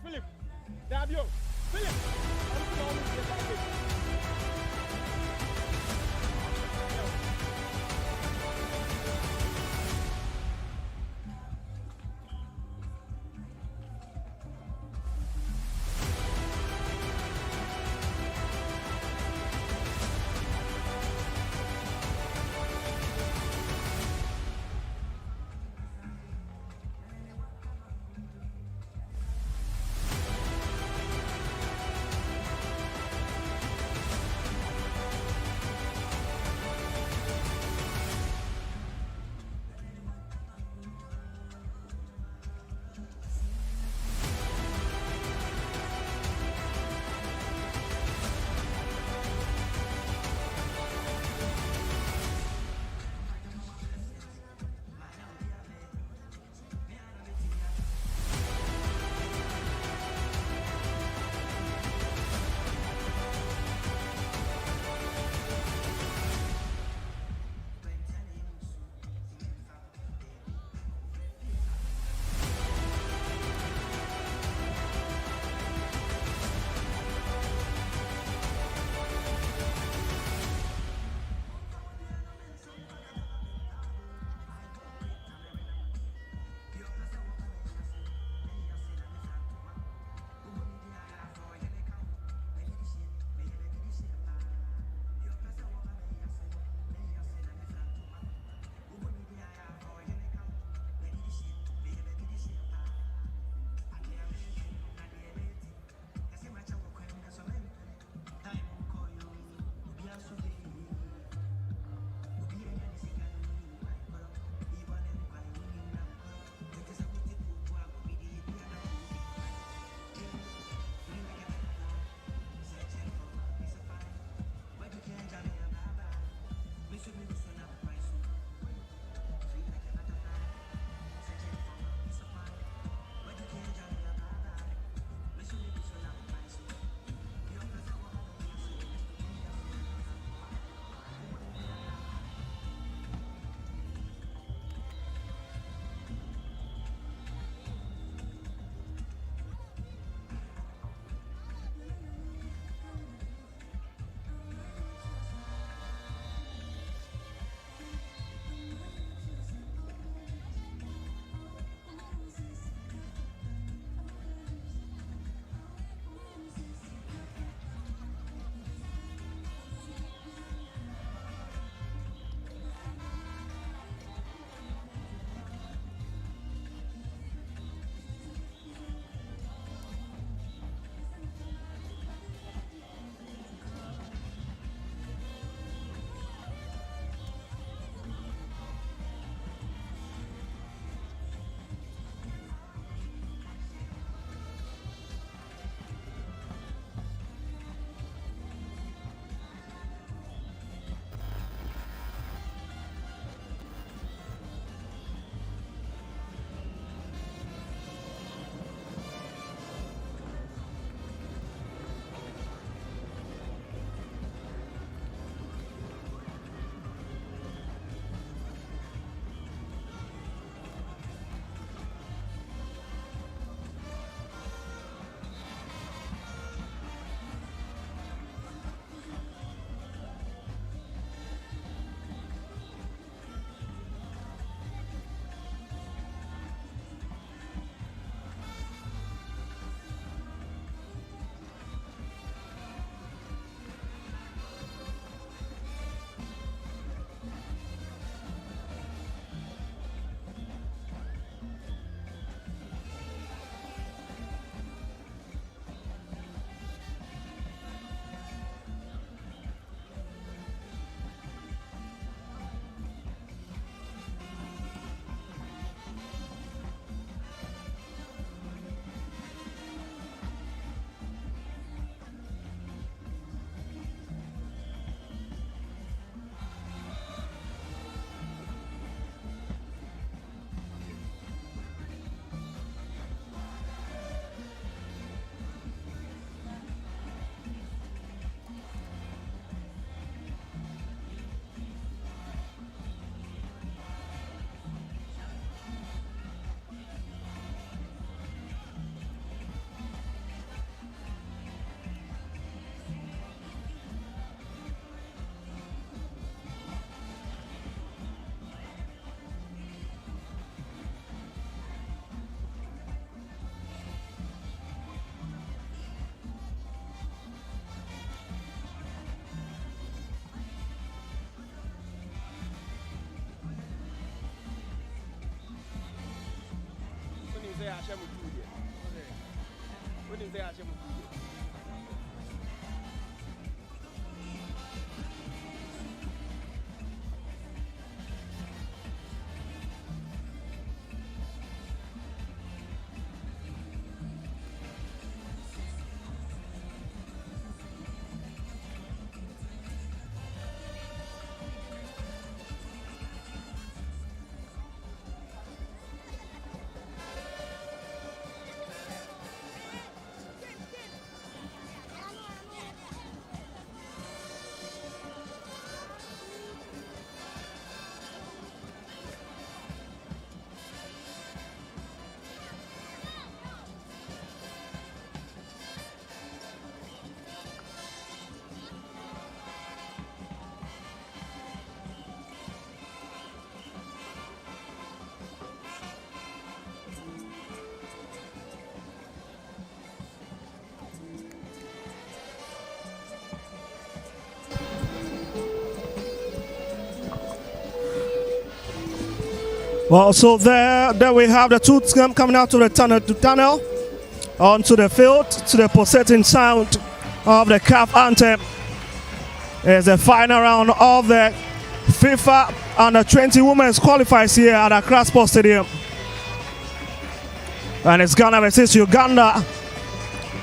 Philip. Dabio. Philip. I'm going to get say I shall move you. What did they say I shall move you? Well, so there we have the two teams coming out to the tunnel, onto the field, to the pulsating sound of the CAF anthem. It's the final round of the FIFA Under-20 Women's Qualifiers here at Accra Sports Stadium. And it's Ghana versus Uganda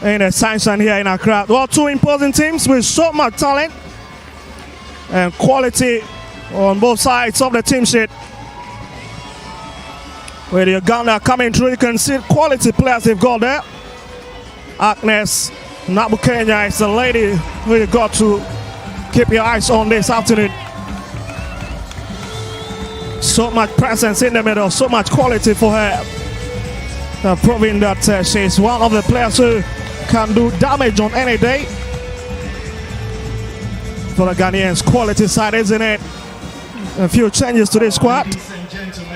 in the sunshine here in Accra. Well, two imposing teams with so much talent and quality on both sides of the team sheet. With Uganda coming through, you can see quality players they've got there. Agnes Nabukenya is the lady who you got to keep your eyes on this afternoon. So much presence in the middle, so much quality for her. Proving that she's one of the players who can do damage on any day. For the Ghanaians, quality side, isn't it? A few changes to this squad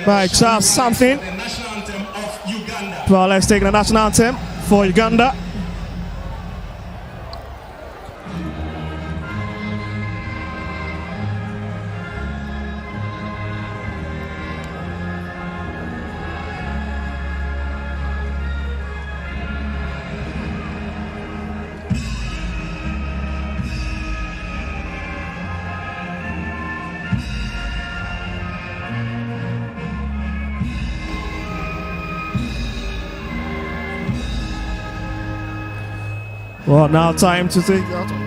by Charles something. Well, let's take the national anthem for Uganda. Well, now time to take that.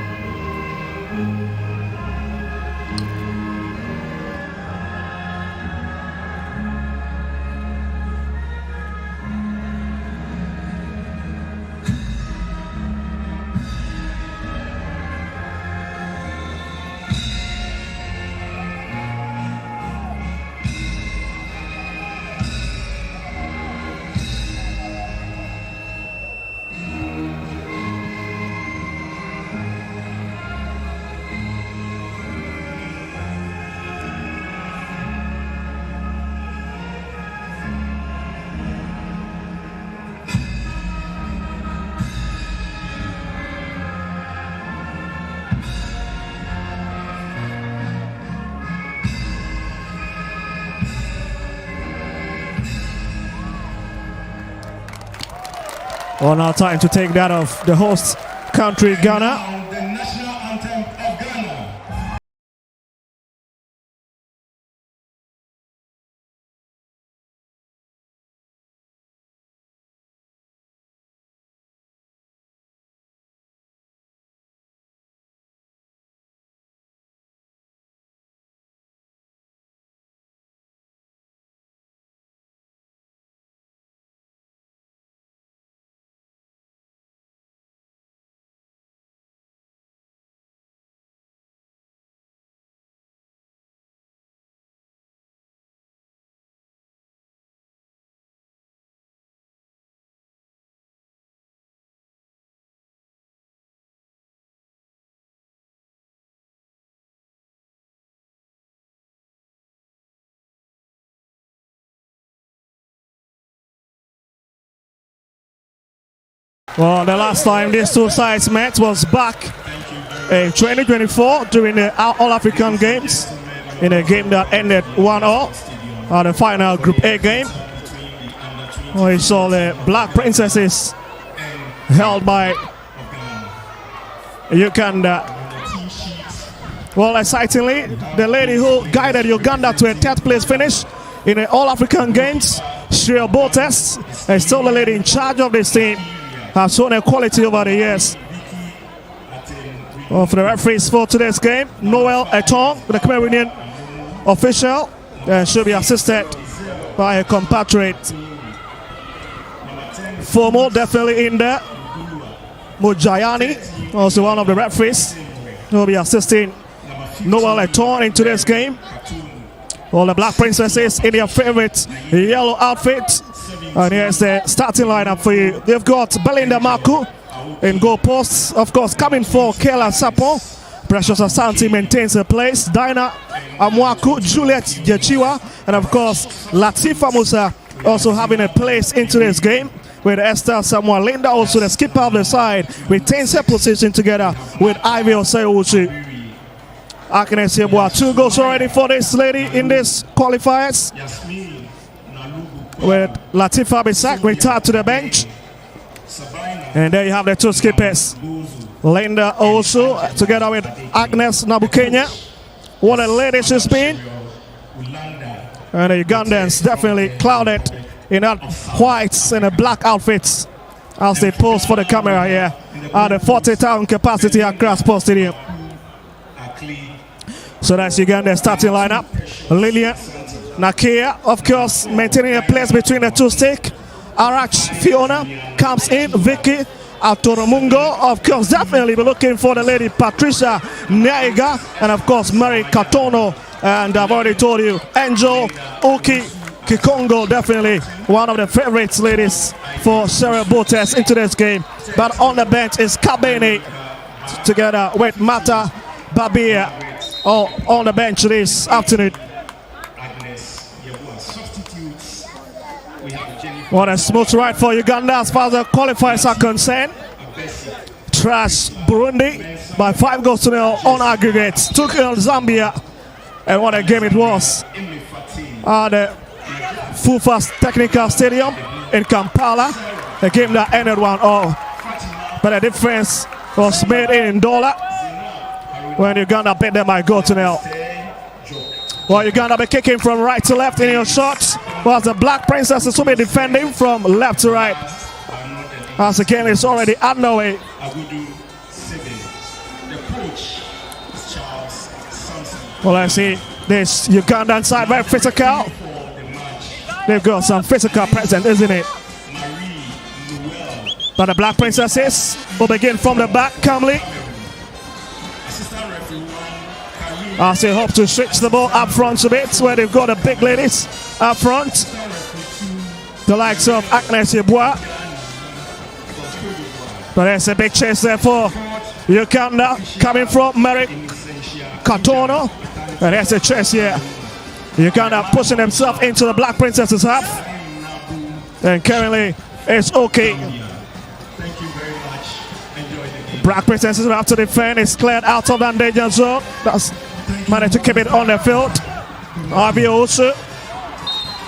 Well, now time to take that of the host country, Ghana. The national anthem of Ghana. Well, the last time these two sides met was back in 2024 during the All-African Games in a game that ended 1-0 on the final Group A game. We saw the Black Princesses held by Uganda. Well, excitingly, the lady who guided Uganda to a 3rd place finish in the All-African Games, Shreya Botes, is still the lady in charge of this team. Has shown a quality over the years. Well, for the referees for today's game, Noel Etong, the Cameroonian official, should be assisted by a compatriot. Fomo definitely in there. Mujayani, also one of the referees, will be assisting Noel Etong in today's game. All the Black Princesses in their favorite yellow outfit. And here's the starting lineup for you. They've got Belinda Maku in goal posts. Of course, coming for Kela Sapo. Precious Asante maintains her place. Dinah Amwaku, Juliet Jechiwa, and of course, Latifa Musa also having a place into this game. With Esther Samuel Linda, also the skipper of the side, retains her position together with Ivy Osei-Uchi. Agnes Yeboah, 2 goals already for this lady in this qualifiers. With Latifa Bisak retired to the bench. And there you have the 2 skippers. Linda also together with Agnes Nabukenya. What a lady she's been. And the Ugandans definitely clouded in that whites and the black outfits as they pose for the camera here at the 40,000 capacity Accra Sports Stadium. So that's Uganda starting lineup. Lillian Nakia, of course, maintaining a place between the 2 stick. Arach Fiona comes in. Vicky Atoromungo, of course, definitely be looking for the lady Patricia Naiga, and of course Mary Katono. And I've already told you, Angel Uki Kikongo, definitely one of the favorites ladies for Shreya Botes into this game. But on the bench is Kabene together with Mata Babia. On the bench this afternoon. What a smooth ride for Uganda as far as the qualifiers are concerned. Trash Burundi by 5 goals to 0 on aggregate. Took on Zambia, and what a game it was at the Fifa Technical Stadium in Kampala. A game that ended 1-0, but the difference was made in Ndola when Uganda beat them by goal to 0. Well, Uganda be kicking from right to left in your shots, whilst the Black Princesses will be defending from left to right. As the game is already underway. Well, I see this Ugandan side very physical. They've got some physical presence, isn't it? But the Black Princesses will begin from the back calmly. As they hope to switch the ball up front a bit, where they've got the big ladies up front. The likes of Agnes Yeboah. But there's a big chase there for Uganda coming from Mary Katono. And there's a chase here. Uganda pushing themselves into the Black Princesses half. And currently it's okay. Black Princesses will have to defend. It's cleared out of that danger zone. That's managed to keep it on the field. RB also.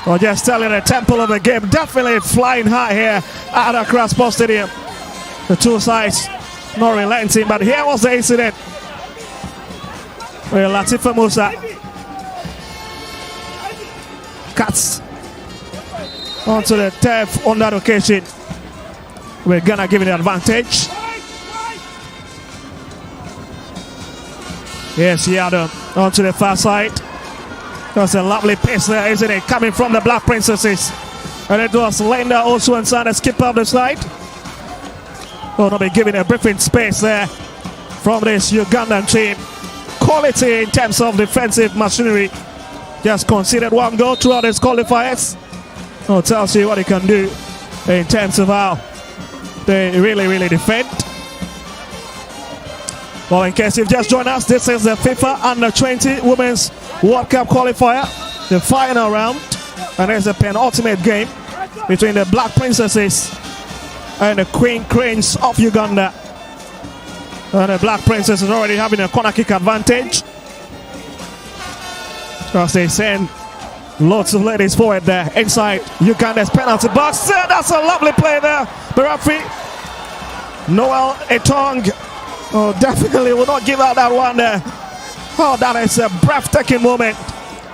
Or just telling the temple of the game. Definitely flying high here at Accra Sports Stadium. The 2 sides not relenting. But here was the incident where Latifa Musa cuts onto the turf on that occasion. We're gonna give it the advantage. Yes, Yado onto the far side. That's a lovely pace there, isn't it? Coming from the Black Princesses. And it was Linda also inside the skipper of the side. Will not be giving a breathing space there from this Ugandan team. Quality in terms of defensive machinery. Just conceded 1 goal throughout his qualifiers. It tells you what he can do in terms of how they really defend. Well, in case you've just joined us, this is the FIFA Under-20 Women's World Cup Qualifier, the final round. And it's a penultimate game between the Black Princesses and the Queen Cranes of Uganda. And the Black Princesses already having a corner kick advantage, because they send Lots of ladies forward there. Inside Uganda's penalty box. That's a lovely play there. The referee, Noel Etong, definitely will not give out that one there. Oh, that is a breathtaking moment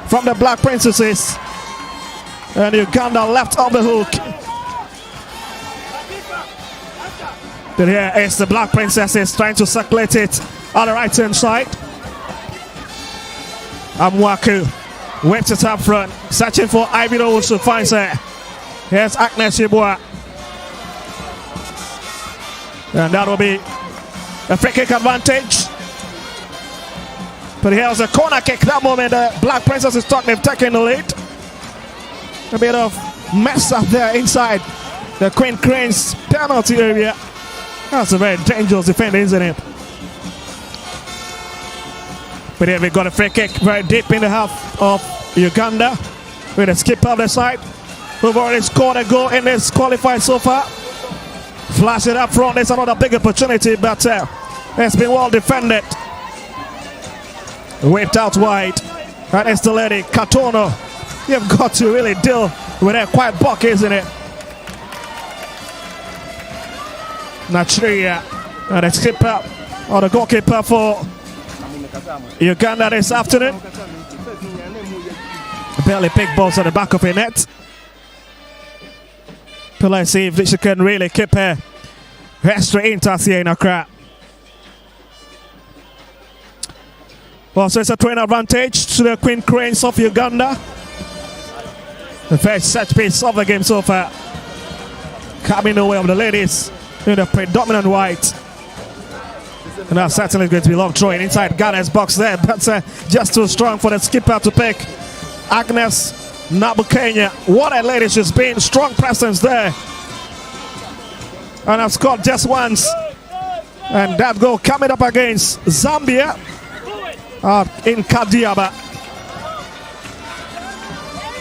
from the Black Princesses. And Uganda left off the hook. But here is the Black Princesses trying to circulate it on the right hand side. Amwaku whips it up front, searching for Ivy Rose who finds her. Here's Agnes Yeboah. And that will be a free kick advantage. But here's a corner kick. That moment the Black Princesses thought they've taken the lead. A bit of mess up there inside the Queen Cranes penalty area. That's a very dangerous defender, isn't it? But here we got a free kick very deep in the half of Uganda with a skip of the side. We've already scored a goal in this qualifier so far. Flash it up front. There's another big opportunity, but it's been well defended. Whipped out wide. And it's the lady Katono. You've got to really deal with that quite buck, isn't it? Nigeria and the skipper or the goalkeeper for Uganda this afternoon. Barely big balls at the back of her net. But let's see if she can really keep her straight into here in Accra. Well, so it's a 20 advantage to the Queen Cranes of Uganda. The first set piece of the game so far. Coming away of the ladies in the predominant white. And that's certainly going to be long throwing inside Ghana's box there, but just too strong for the skipper to pick. Agnes Nabukenya. What a lady she's been. Strong presence there. And I've scored just once. And that goal coming up against Zambia in Kadiaba.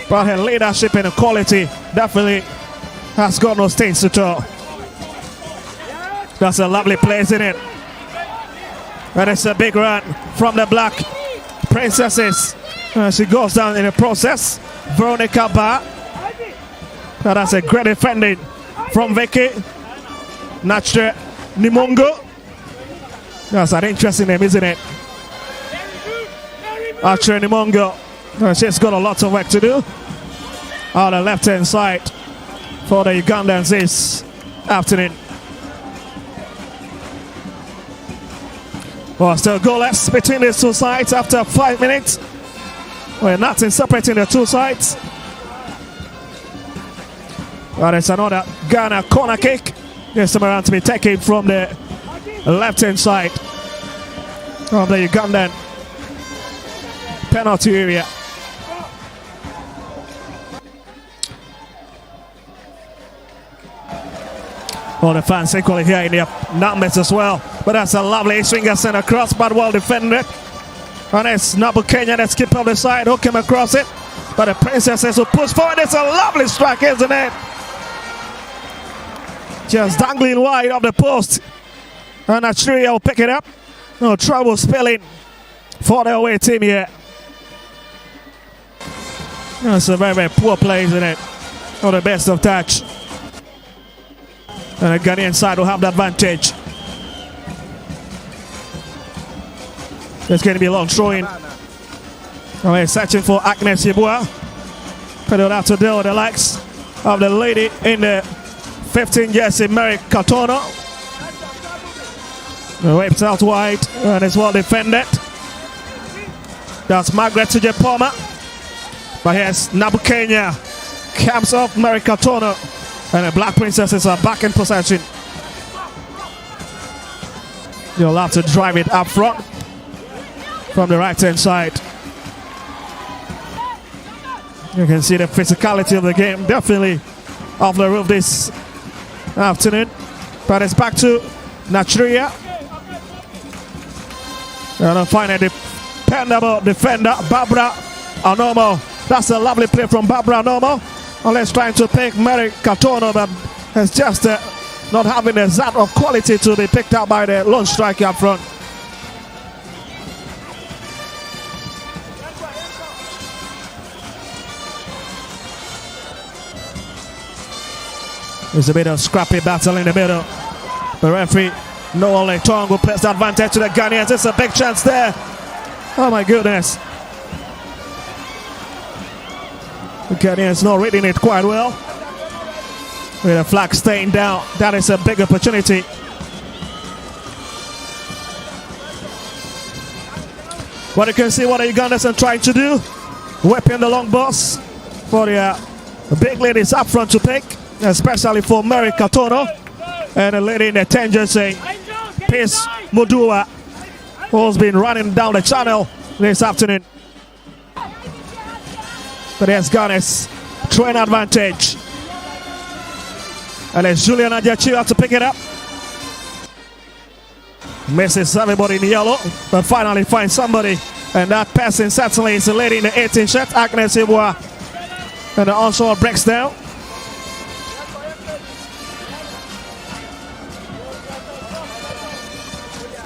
But her leadership and quality definitely has got no stains to throw. That's a lovely play, isn't it? And it's a big run from the Black Princesses. She goes down in the process. Veronica Ba. That's a great defending from Vicky. Nature Nimongo. That's an interesting name, isn't it? Nature Nimongo. She's got a lot of work to do on the left hand side for the Ugandans this afternoon. Well, still goalless between these two sides after 5 minutes. Well, nothing separating the two sides. Well, there's another Ghana corner kick. This time around to be taken from the left hand side of the Ugandan penalty area. Well, the fans equally here in their numbers as well. But that's a lovely swinger sent across, but well defended. And it's Nabukenya, the skipper of the side, who came across it. But the Princesses will push forward. It's a lovely strike, isn't it? Just dangling wide of the post. And Nigeria will pick it up. No trouble spilling for the away team here. That's a very, very poor play, isn't it? Not the best of touch. And the Ghanaian side will have the advantage. There's going to be a long throw-in. We're searching for Agnes Yeboah. But they'll have to deal with the likes of the lady in the 15 jersey, Mary Katono. Whipped out wide and it's well defended. That's Margaret Tujepoma. But here's Nabukenya. Comes off Mary Katono. And the Black Princesses are back in possession. You'll have to drive it up front from the right hand side. You can see the physicality of the game definitely off the roof this afternoon. But it's back to Nigeria. And find a dependable defender, Barbara Anomo. That's a lovely play from Barbara Anomo. Unless trying to pick Mary Katono, but it's just not having the zap of quality to be picked up by the lone striker up front. There's a bit of scrappy battle in the middle. The referee, Noah Letongo, plays the advantage to the Ghanaians. It's a big chance there. Oh my goodness. The Ghanaians not reading it quite well. With a flag staying down, that is a big opportunity. But you can see what the Ugandans are trying to do. Whipping the long bus for the big ladies up front to pick, especially for Mary Katono and the lady in the 10 jersey, Peace Mudua, who's been running down the channel this afternoon. But there's Ghana's train advantage. And it's Julian Ajachira to pick it up. Misses everybody in yellow, but finally finds somebody. And that person certainly is the lady in the 18 shirt, Agnes Ibwa. And the onslaught breaks down.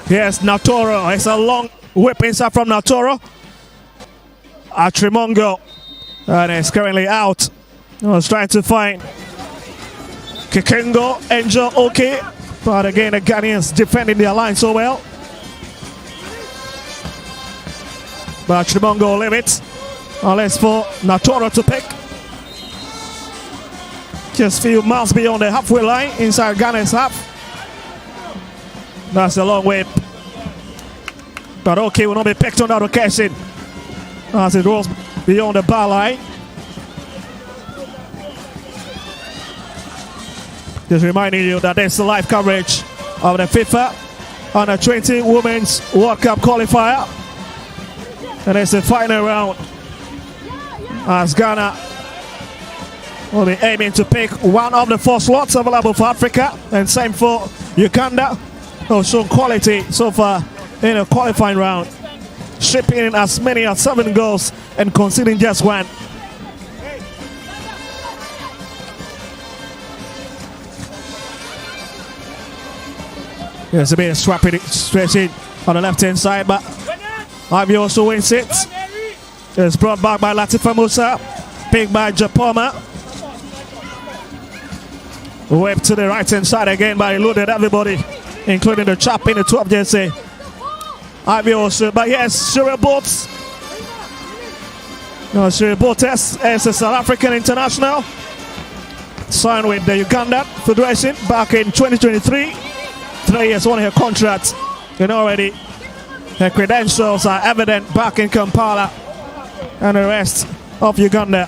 Here's Natoro. It's a long whip inside from Natoro. Atrimongo. And it's currently out. I was trying to find Kikengo, Angel, okay. But again, the Ghanaians defending their line so well. But Atrimongo limits. Unless for Natoro to pick. Just a few miles beyond the halfway line inside Ghana's half. That's a long whip. But okay will not be picked on that occasion as it rolls beyond the bar line. Just reminding you that there's the live coverage of the FIFA Under-20 Women's World Cup Qualifier. And it's the final round as Ghana will be aiming to pick one of the 4 slots available for Africa, and same for Uganda, who've shown quality so far in a qualifying round, shipping in as many as 7 goals and conceding just 1. There's a bit of stretching on the left hand side, but Ivy also wins it. It's brought back by Latifa Musa, picked by Japoma. Whip to the right hand side again, but he loaded everybody, including the chap in the 12 jersey. Ivy also, but yes, Shirley Boats. No, Shirley Boats is a South African international. Signed with the Uganda Federation back in 2023. 3 years on her contract, and already her credentials are evident back in Kampala and the rest of Uganda.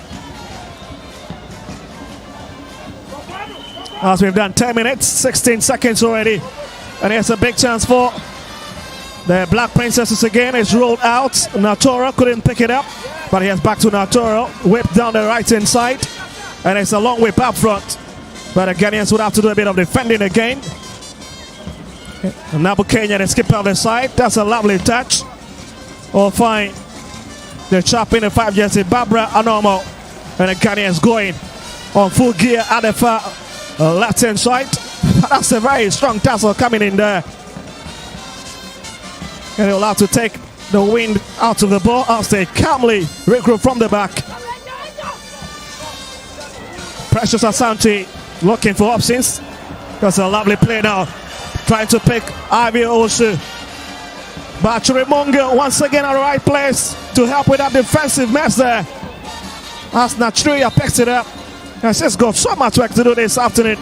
As we've done 10 minutes, 16 seconds already, and here's a big chance for the Black Princesses again. It's rolled out. Natoro couldn't pick it up, but he has back to Natoro. Whip down the right hand side, and it's a long whip up front. But the Ghanaians would have to do a bit of defending again. Nabu Kenya, the skipper on the side. That's a lovely touch. We'll find the chap in the 5 jersey, Barbara Anomo. And the Ghanaians going on full gear at the far left hand side. That's a very strong tassel coming in there. And he'll have to take the wind out of the ball as they calmly regroup from the back. Precious Asante looking for options. That's a lovely play now. Trying to pick Ivy Osu. But Chirimonga once again at the right place to help with that defensive mess there. As Natria picks it up. And she's got so much work to do this afternoon.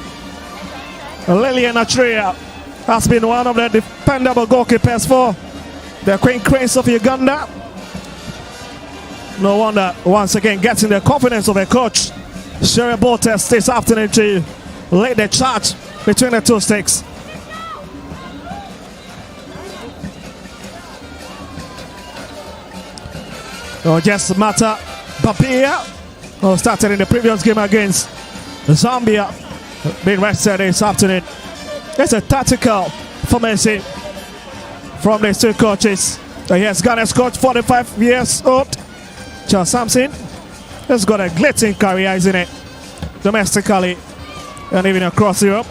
Lillian Natria has been one of the dependable goalkeepers for the Queen Cranes of Uganda. No wonder once again getting the confidence of a coach. Sherry Boltes this afternoon to lead the charge between the 2 sticks. Just Mata Babia, who started in the previous game against Zambia, being rested this afternoon. It's a tactical formation from these 2 coaches. Here's Ghana's coach, 45 years old, Charles Sampson. He's got a glittering career, isn't it? Domestically and even across Europe.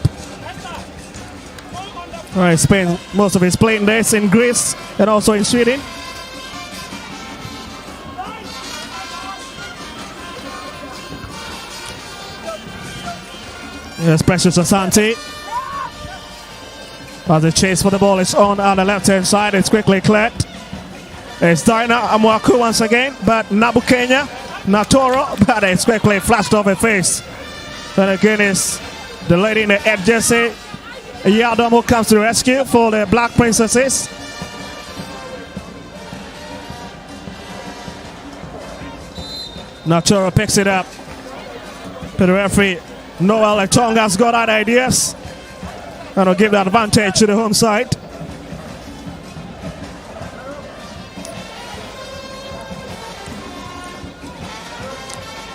He spent most of his playing days in Greece and also in Sweden. There's Precious Asante. As the chase for the ball is on the left-hand side, it's quickly cleared. It's Dinah Amwaku once again, but Nabukenya, Natoro, but it's quickly flashed off her face. And again is the lady in the red jersey, Yadom, who comes to the rescue for the Black Princesses. Natoro picks it up. But the referee, Noel Etonga's got out ideas. And will give the advantage to the home side.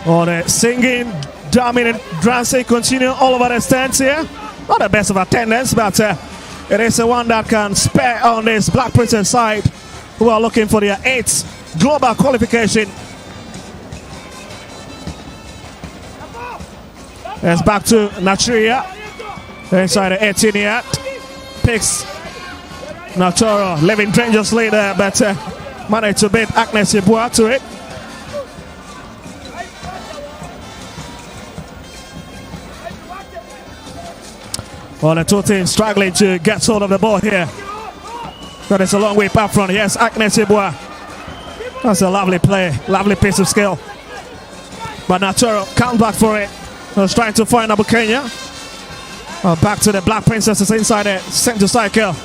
Oh, the singing, dominant dancing continue all over the stands here. Not the best of attendance, but it is the one that can spare on this Black Princess side, who are looking for their 8th global qualification. It's back to Nigeria. Inside the 18 yard. Picks Natoro, living dangerously there, but managed to beat Agnes Yeboah to it. Well, the two teams struggling to get hold of the ball here. But it's a long way back front. Yes, Agnes Yeboah. That's a lovely play, lovely piece of skill. But Natoro comes back for it. Was trying to find Nabukenya. Back to the Black Princesses inside the center cycle.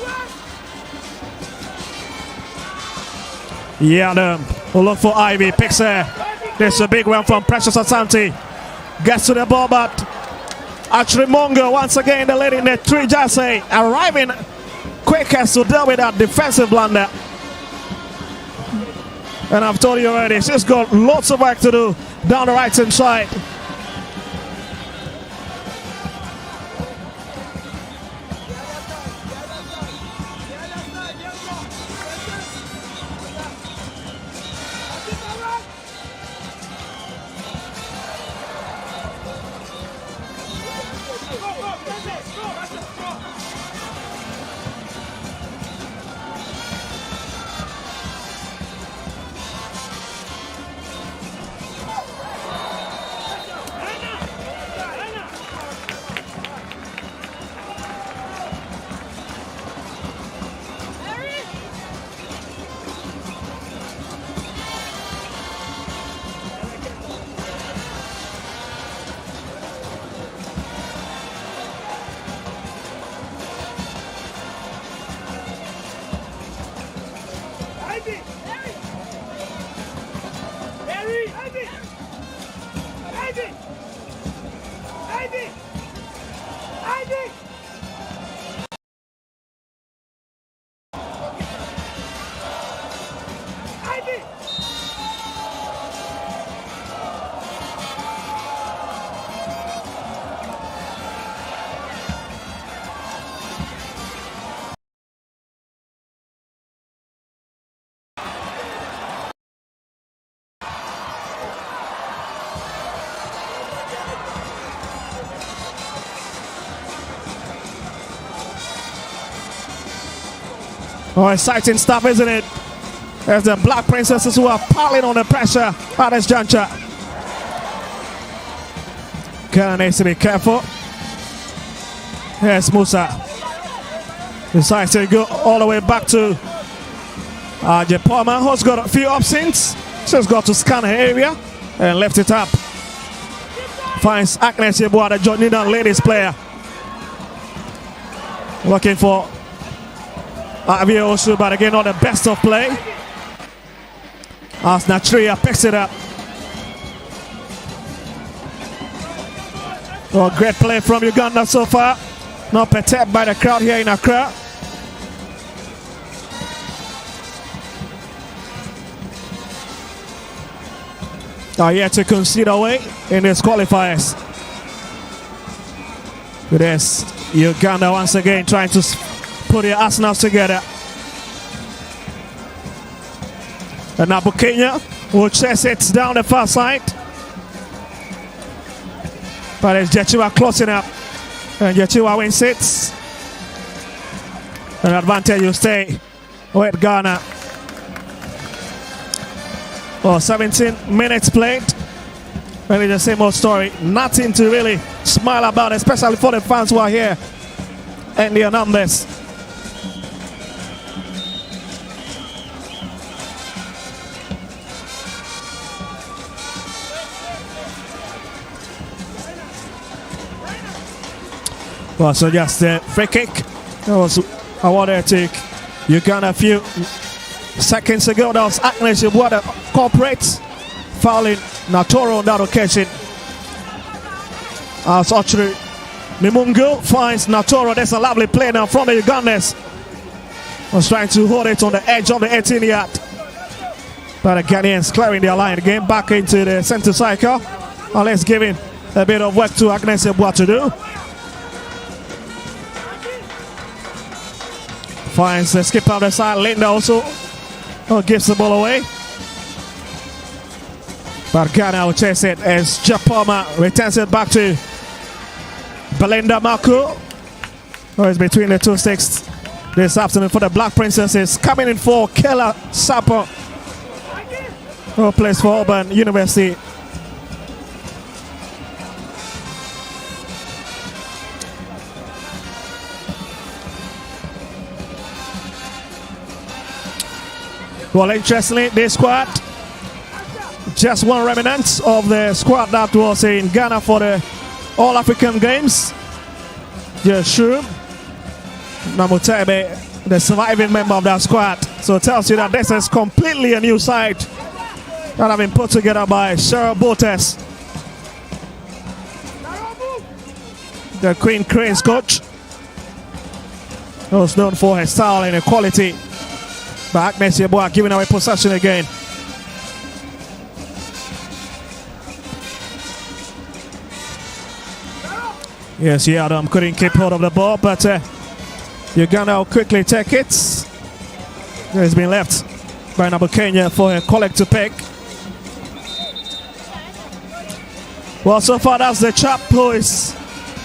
Yeah, we'll look for Ivy. Picks her. There's a big one from Precious Asante. Gets to the ball, but Achrimongo once again, the lady in the 3 jersey, arriving quickest to deal with that defensive blunder. And I've told you already, she's got lots of work to do down the right hand side. Oh, exciting stuff, isn't it? There's the Black Princesses who are piling on the pressure at this juncture. Ghana needs to be careful. Here's Musa. Decides to go all the way back to Jepoma, who's got a few options. She's got to scan her area and left it up. Finds Agnes Yeboah, the Jordanian ladies player. Looking for Aviosu, but again, not the best of play. As Natria picks it up. Oh, great play from Uganda so far. Not perturbed by the crowd here in Accra. Are yet to concede away in these qualifiers. It is Uganda once again trying to put their arsenals together. And Nabukenya will chase it down the far side. But it's Jechiwa closing up. And Jechiwa wins it. An advantage will stay with Ghana. Well, 17 minutes played. Really the same old story. Nothing to really smile about, especially for the fans who are here and their numbers. Well, so just a free kick. That was awarded to Uganda a few seconds ago. That was Agnes Yeboah, corporate, fouling Natoro on that occasion. As Ochri Nimungu finds Natoro. That's a lovely play now from the Ugandans. Was trying to hold it on the edge of the 18-yard. But the Ghanaians clearing their line again back into the center cycle. Now let's give him a bit of work to Agnes Yeboah to do. Finds the skip on the side. Linda also gives the ball away. But Ghana will chase it as Japoma returns it back to Belinda Maku. Oh, it's between the two sticks this afternoon for the Black Princesses. Coming in for Kela Sapo, who plays for Auburn University. Well, interestingly, this squad, just one remnant of the squad that was in Ghana for the All-African Games. Yeshua Namutebe, the surviving member of that squad. So it tells you that this is completely a new side that have been put together by Cheryl Botes, the Queen Cranes coach, who's known for her style and her quality. But Agnes Yeboah giving away possession again. Yes, Adam couldn't keep hold of the ball, but Uganda will quickly take it. It's been left by Kenya for a colleague to pick. Well, so far that's the chap who is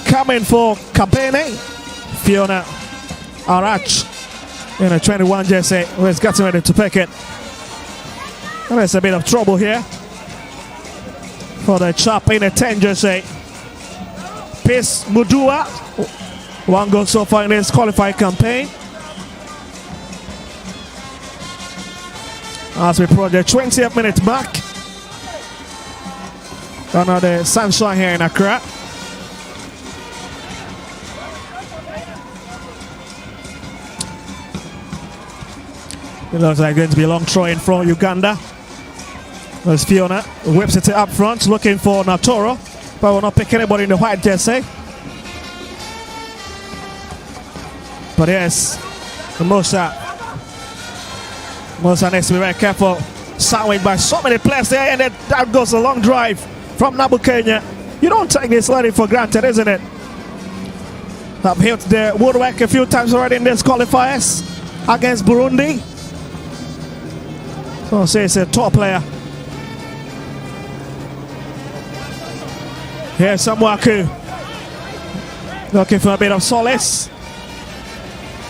coming for Kabene, Fiona Arach. In a 21 jersey, who is getting ready to pick it. And there's a bit of trouble here for the chap in a 10 jersey. Peace Mudua, one goal so far in this qualified campaign. As we approach the 20th minute mark. Another sunshine here in Accra. It looks like going to be a long throw in from Uganda. There's Fiona, whips it up front, looking for Natoro, but will not pick anybody in the white jersey. But yes, Musa needs to be very careful. Sandwiched by so many players there, and then that goes a long drive from Nabu Kenya. You don't take this learning for granted, isn't it? I've hit the woodwork a few times already in these qualifiers against Burundi. So say it's a top player. Here's Samwaku. Looking for a bit of solace.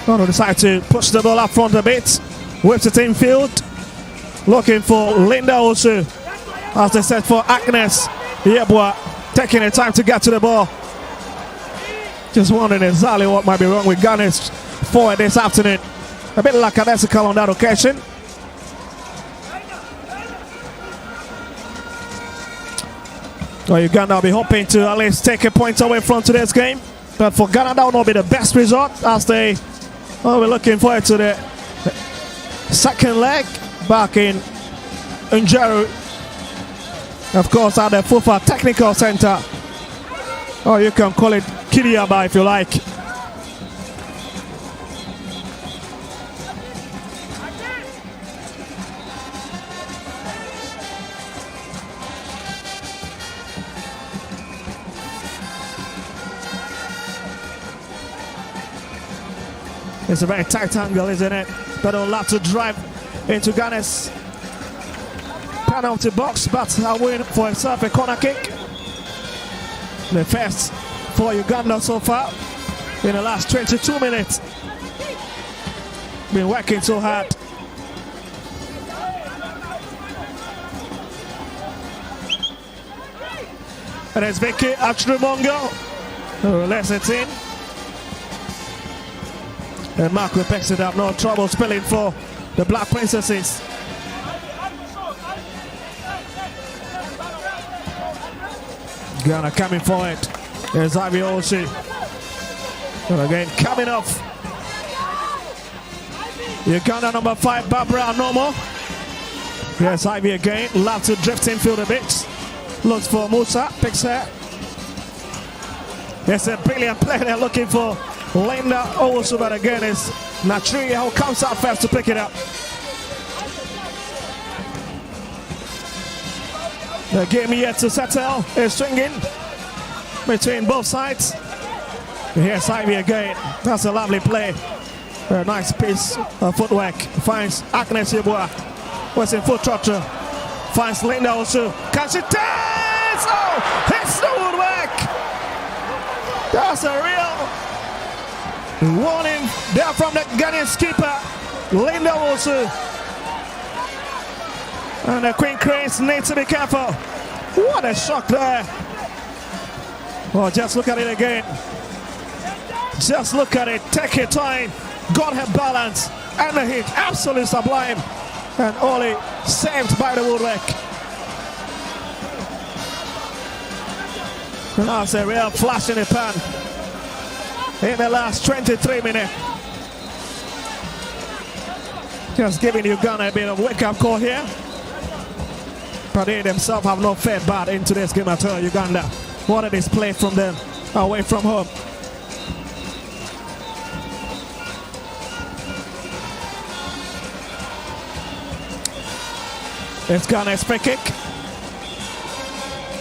Going to decide to push the ball up front a bit. Whips it infield. Looking for Linda also. As they said for Agnes Yeboah. Taking the time to get to the ball. Just wondering exactly what might be wrong with Ghana's forward this afternoon. A bit lackadaisical on that occasion. Well, Uganda will be hoping to at least take a point away from today's game. But for Ghana, that will not be the best result as they will be looking forward to the second leg back in Njeru. Of course, at the Fifa Technical Center. Or you can call it Kiriaba if you like. It's a very tight angle, isn't it? But a lot to drive into Ghana's penalty box, but a win for himself, a corner kick. The first for Uganda so far in the last 22 minutes. Been working so hard. And it's Vicky Achrumongo who lets it in. And Marco picks it up, no trouble spilling for the Black Princesses. Ghana coming for it. There's Ivy Oshi. And again, coming off. Uganda number 5, Barbara Anomo. Yes, Ivy again. Love to drift infield a bit. Looks for Musa, picks her. There's a brilliant play there looking for Linda Owosu, but again it's Natria who comes out first to pick it up. The game yet to settle. Is swinging between both sides. Here's Ivy again. That's a lovely play. A nice piece of footwork. Finds Agnes Yeboah. What's in foot trotter. Finds Linda Owosu. Can she dance? Oh, hits the woodwork. That's a real warning there from the Ghanaian skipper, Linda Owosu. And the Queen Cranes need to be careful. What a shock there. Oh, just look at it again. Just look at it. Take your time. Got her balance. And the hit. Absolutely sublime. And only saved by the woodwork. That's a real flash in the pan in the last 23 minutes. Just giving Uganda a bit of wake-up call here. But they themselves have not fared bad into this game at all, Uganda. What a display from them away from home. It's Ghana's free kick.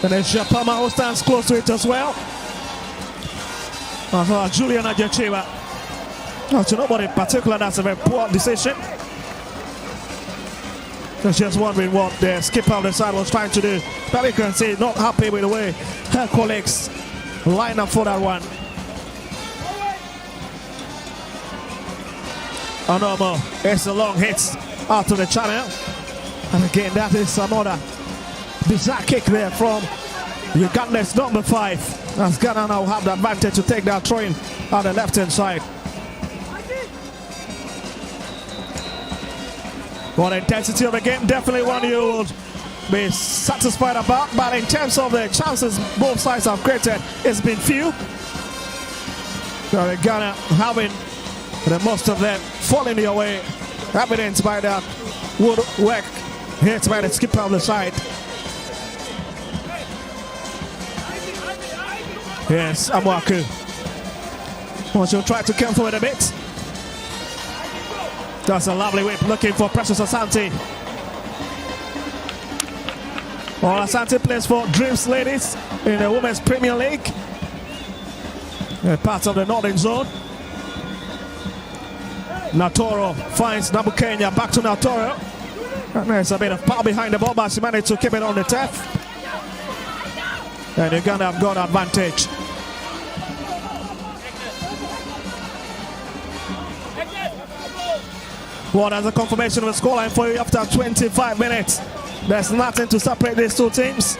And it's Japama who stands close to it as well. Julian Ajachiwa. To nobody in particular, that's a very poor decision. Just wondering what the skipper of the side was trying to do. But we can see not happy with the way her colleagues line up for that one. Anomo, it's a long hit out of the channel. And again, that is another bizarre kick there from Uganda's number 5. As Ghana now have the advantage to take that throw in on the left-hand side. Well, the intensity of the game, definitely one you would be satisfied about. But in terms of the chances both sides have created, it's been few. So Ghana having the most of them falling their way, evidenced by that woodwork hit by the skipper of the side. Yes, Amwaku. Well, she'll try to come forward a bit. That's a lovely whip looking for Precious Asante. Well, Asante plays for Dreams Ladies in the Women's Premier League. Part of the Northern Zone. Natoro finds Nabukenya, back to Natoro. And there's a bit of power behind the ball, but she managed to keep it on the turf. And Uganda have got advantage. Well, that's a confirmation of the scoreline for you after 25 minutes. There's nothing to separate these two teams.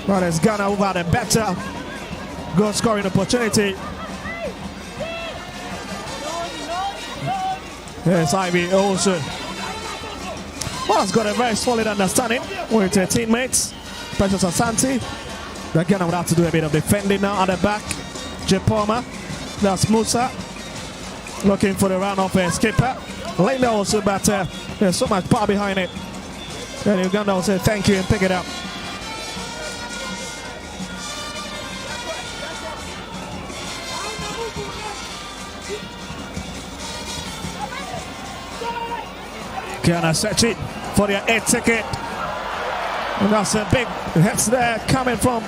But it's Ghana who've had a better goal scoring opportunity. Yes, Ivy also. Well, has got a very solid understanding with her teammates. Precious Asante. The Ghana would have to do a bit of defending now at the back. Japoma. That's Musa. Looking for the run-off skipper. Linda also, but there's so much power behind it. And Uganda will say thank you and pick it up. Ghana searching for their 8th ticket. And that's a big hits there coming from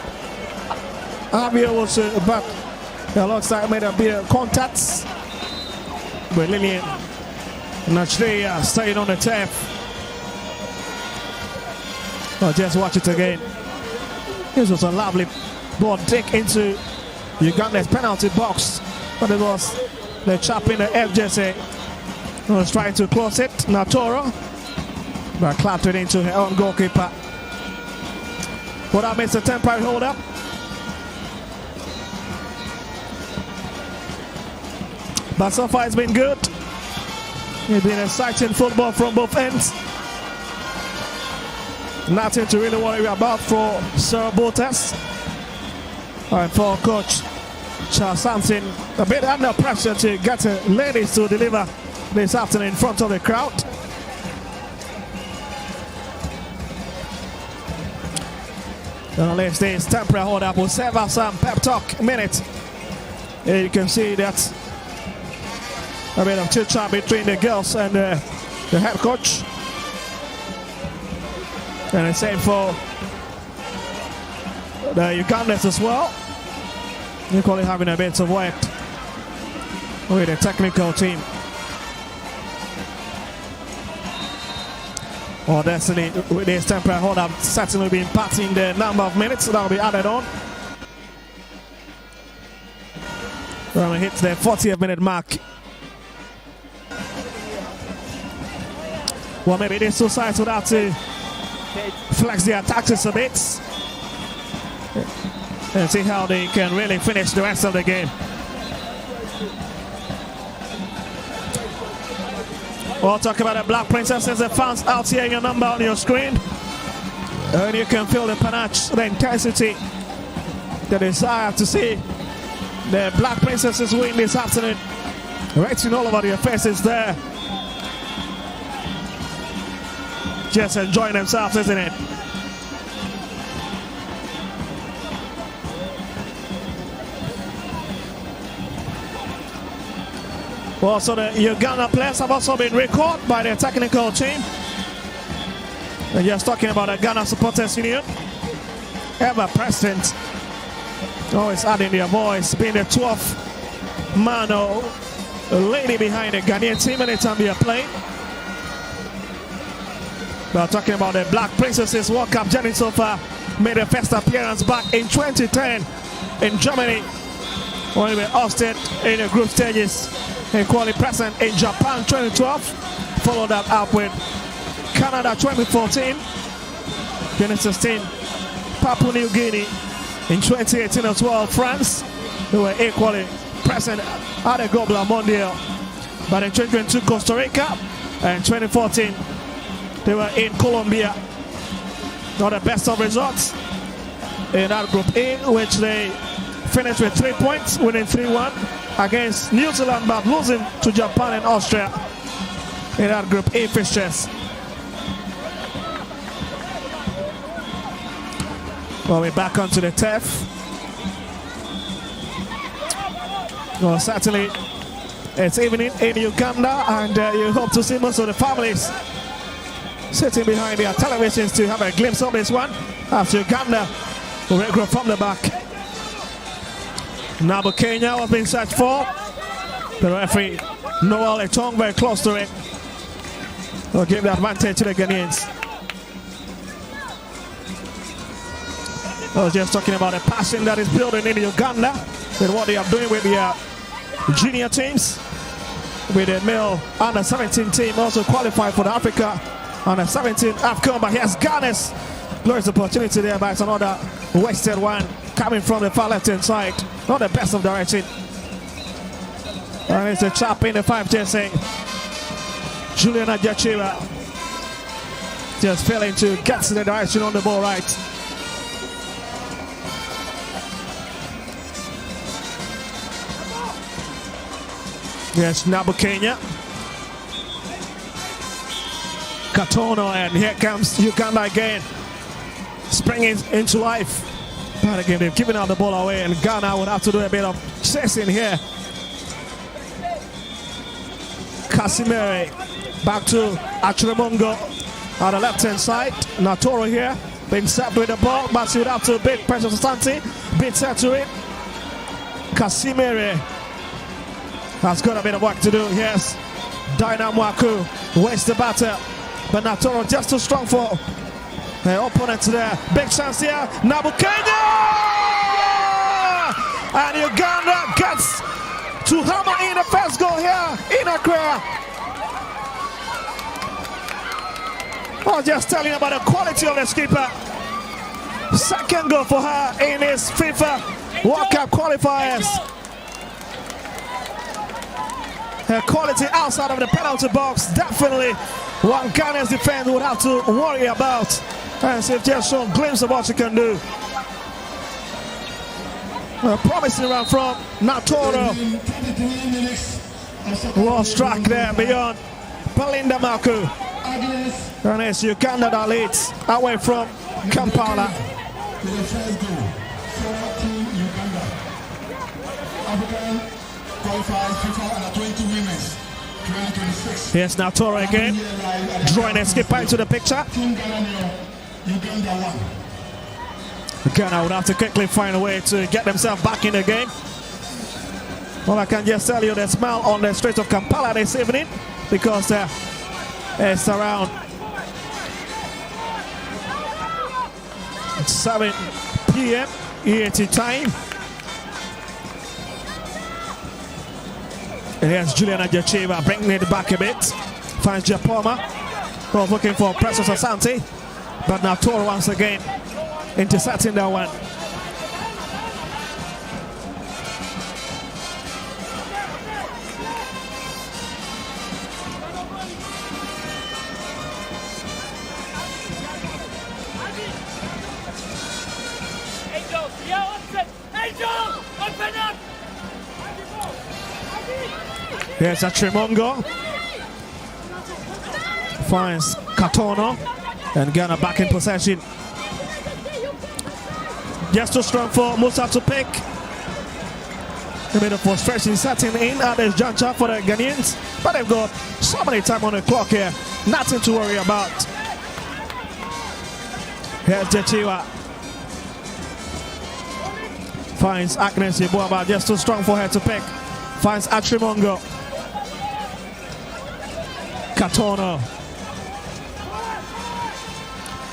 Abia also, but it looks like made a bit of contacts. But Lillian Natria staying on the turf. Oh, just watch it again. This was a lovely ball dig into Uganda's penalty box, but it was the chap in the FJC who was trying to close it, Natoro, but clapped it into her own goalkeeper. But that makes a temporary hold up. But so far it's been good. It's been exciting football from both ends. Nothing to really worry about for Sir Botas. And for Coach Charles Sampson, a bit under pressure to get the ladies to deliver this afternoon in front of the crowd. Now let's this temporary hold up will serve us some pep talk minutes. Here you can see that a bit of chit chat between the girls and the head coach. And the same for the Ugandans as well. Equally having a bit of work with the technical team. Well, Destiny with this temporary hold up certainly be impacting the number of minutes that will be added on. When we hit the 40th minute mark. Well, maybe these two sides would have to flex their tactics a bit and see how they can really finish the rest of the game. We'll talk about the Black Princesses, the fans out here, your number on your screen. And you can feel the panache, the intensity, the desire to see the Black Princesses win this afternoon. Writing all over your faces there. Just enjoying themselves, isn't it? Well, so the Uganda players have also been recalled by the technical team. We're just talking about the Ghana Supporters Union. Ever present. Always adding their voice, being the 12th man or lady behind the Ghanaian team anytime they are playing. We're talking about the Black Princesses World Cup journey so far. Made their first appearance back in 2010 in Germany, when we were hosted in the group stages. Equally present in Japan 2012. Followed that up with Canada 2014. 2016, Papua New Guinea. In 2018 as well, France. They were equally present at the Global Mondial. But in 2022, Costa Rica. And 2014, they were in Colombia. Not the best of results in that Group A, which they finished with 3 points, winning 3-1 against New Zealand, but losing to Japan and Austria in that Group A fixtures. Well, we're back onto the turf. Well, certainly it's evening in Uganda, and you hope to see most of the families sitting behind their televisions to have a glimpse of this one as Uganda will regroup from the back. Nabu Kenya was being searched for. The referee, Noel Etong, very close to it. Will give the advantage to the Ghanaians. I was just talking about the passion that is building in Uganda and what they are doing with the junior teams. With the male under 17 team also qualified for the Africa under 17 AFCON, but he has Ghana's glorious opportunity there, but it's another wasted one coming from the far left hand side. Not the best of direction. And it's a chap in the 5 jersey. Juliana Jachira just failing to get to the direction on the ball right. Yes, Nabu Kenya. Katono, and here comes Uganda again. Springing into life. But again, they've given out the ball away, and Ghana would have to do a bit of chasing here. Casimere back to Achremongo on the left-hand side. Natoro here, being served with the ball, but she would have to beat Precious Asante. Beats her to it. Casimere has got a bit of work to do. Yes, Dinah Mwaku wastes the battle, but Natoro just too strong for the opponent there. Big chance here. Nabu Kenya! And Uganda gets to hammer in the first goal here in Accra. I was just telling you about the quality of the skipper. Second goal for her in this FIFA World Cup qualifiers. Her quality outside of the penalty box, definitely one Ghana's defense would have to worry about. And she's just shown a glimpse of what she can do. A promising run from Natoro. Well struck there beyond Belinda Maku. And it's Uganda that leads away from Kampala. Here's Natoro again, drawing a skipper into the picture. Ghana would have to quickly find a way to get themselves back in the game. Well, I can just tell you the smile on the streets of Kampala this evening, because it's around 7 p.m. EAT time. And here's Juliana Jacheva bringing it back a bit. Finds Japoma. Was looking for Precious Asante. But now Toro once again intercepting that one. Here's a Trimongo. Finds Katono. And Ghana back in possession. Just too strong for Musa to pick. A bit of frustration setting in at this juncture for the Ghanaians. But they've got so many time on the clock here. Nothing to worry about. Here's Jechiwa. Finds Agnes Yeboaba. Just too strong for her to pick. Finds Atrimongo. Katono.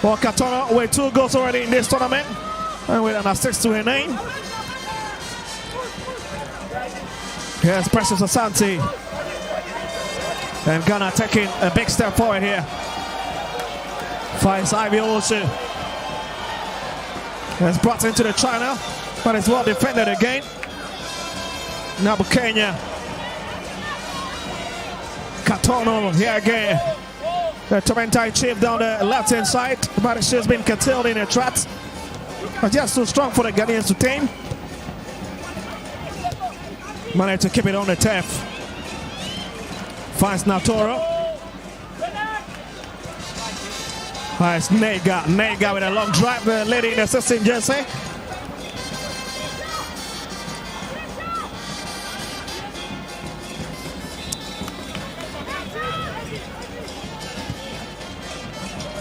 Well, Katono with 2 goals already in this tournament. And with an assist to her name. Here's Precious Asante. And Ghana taking a big step forward here. Finds Ivy Owusu. Has brought into the China, but it's well defended again. Nabukenya. Katono here again. The Torrentine chief down the left-hand side, but she's been curtailed in her tracks. But just too strong for the Ghanaians to tame. Managed to keep it on the turf. Finds Natoro. Finds Nega. Nega with a long drive. The lady in the assistant jersey.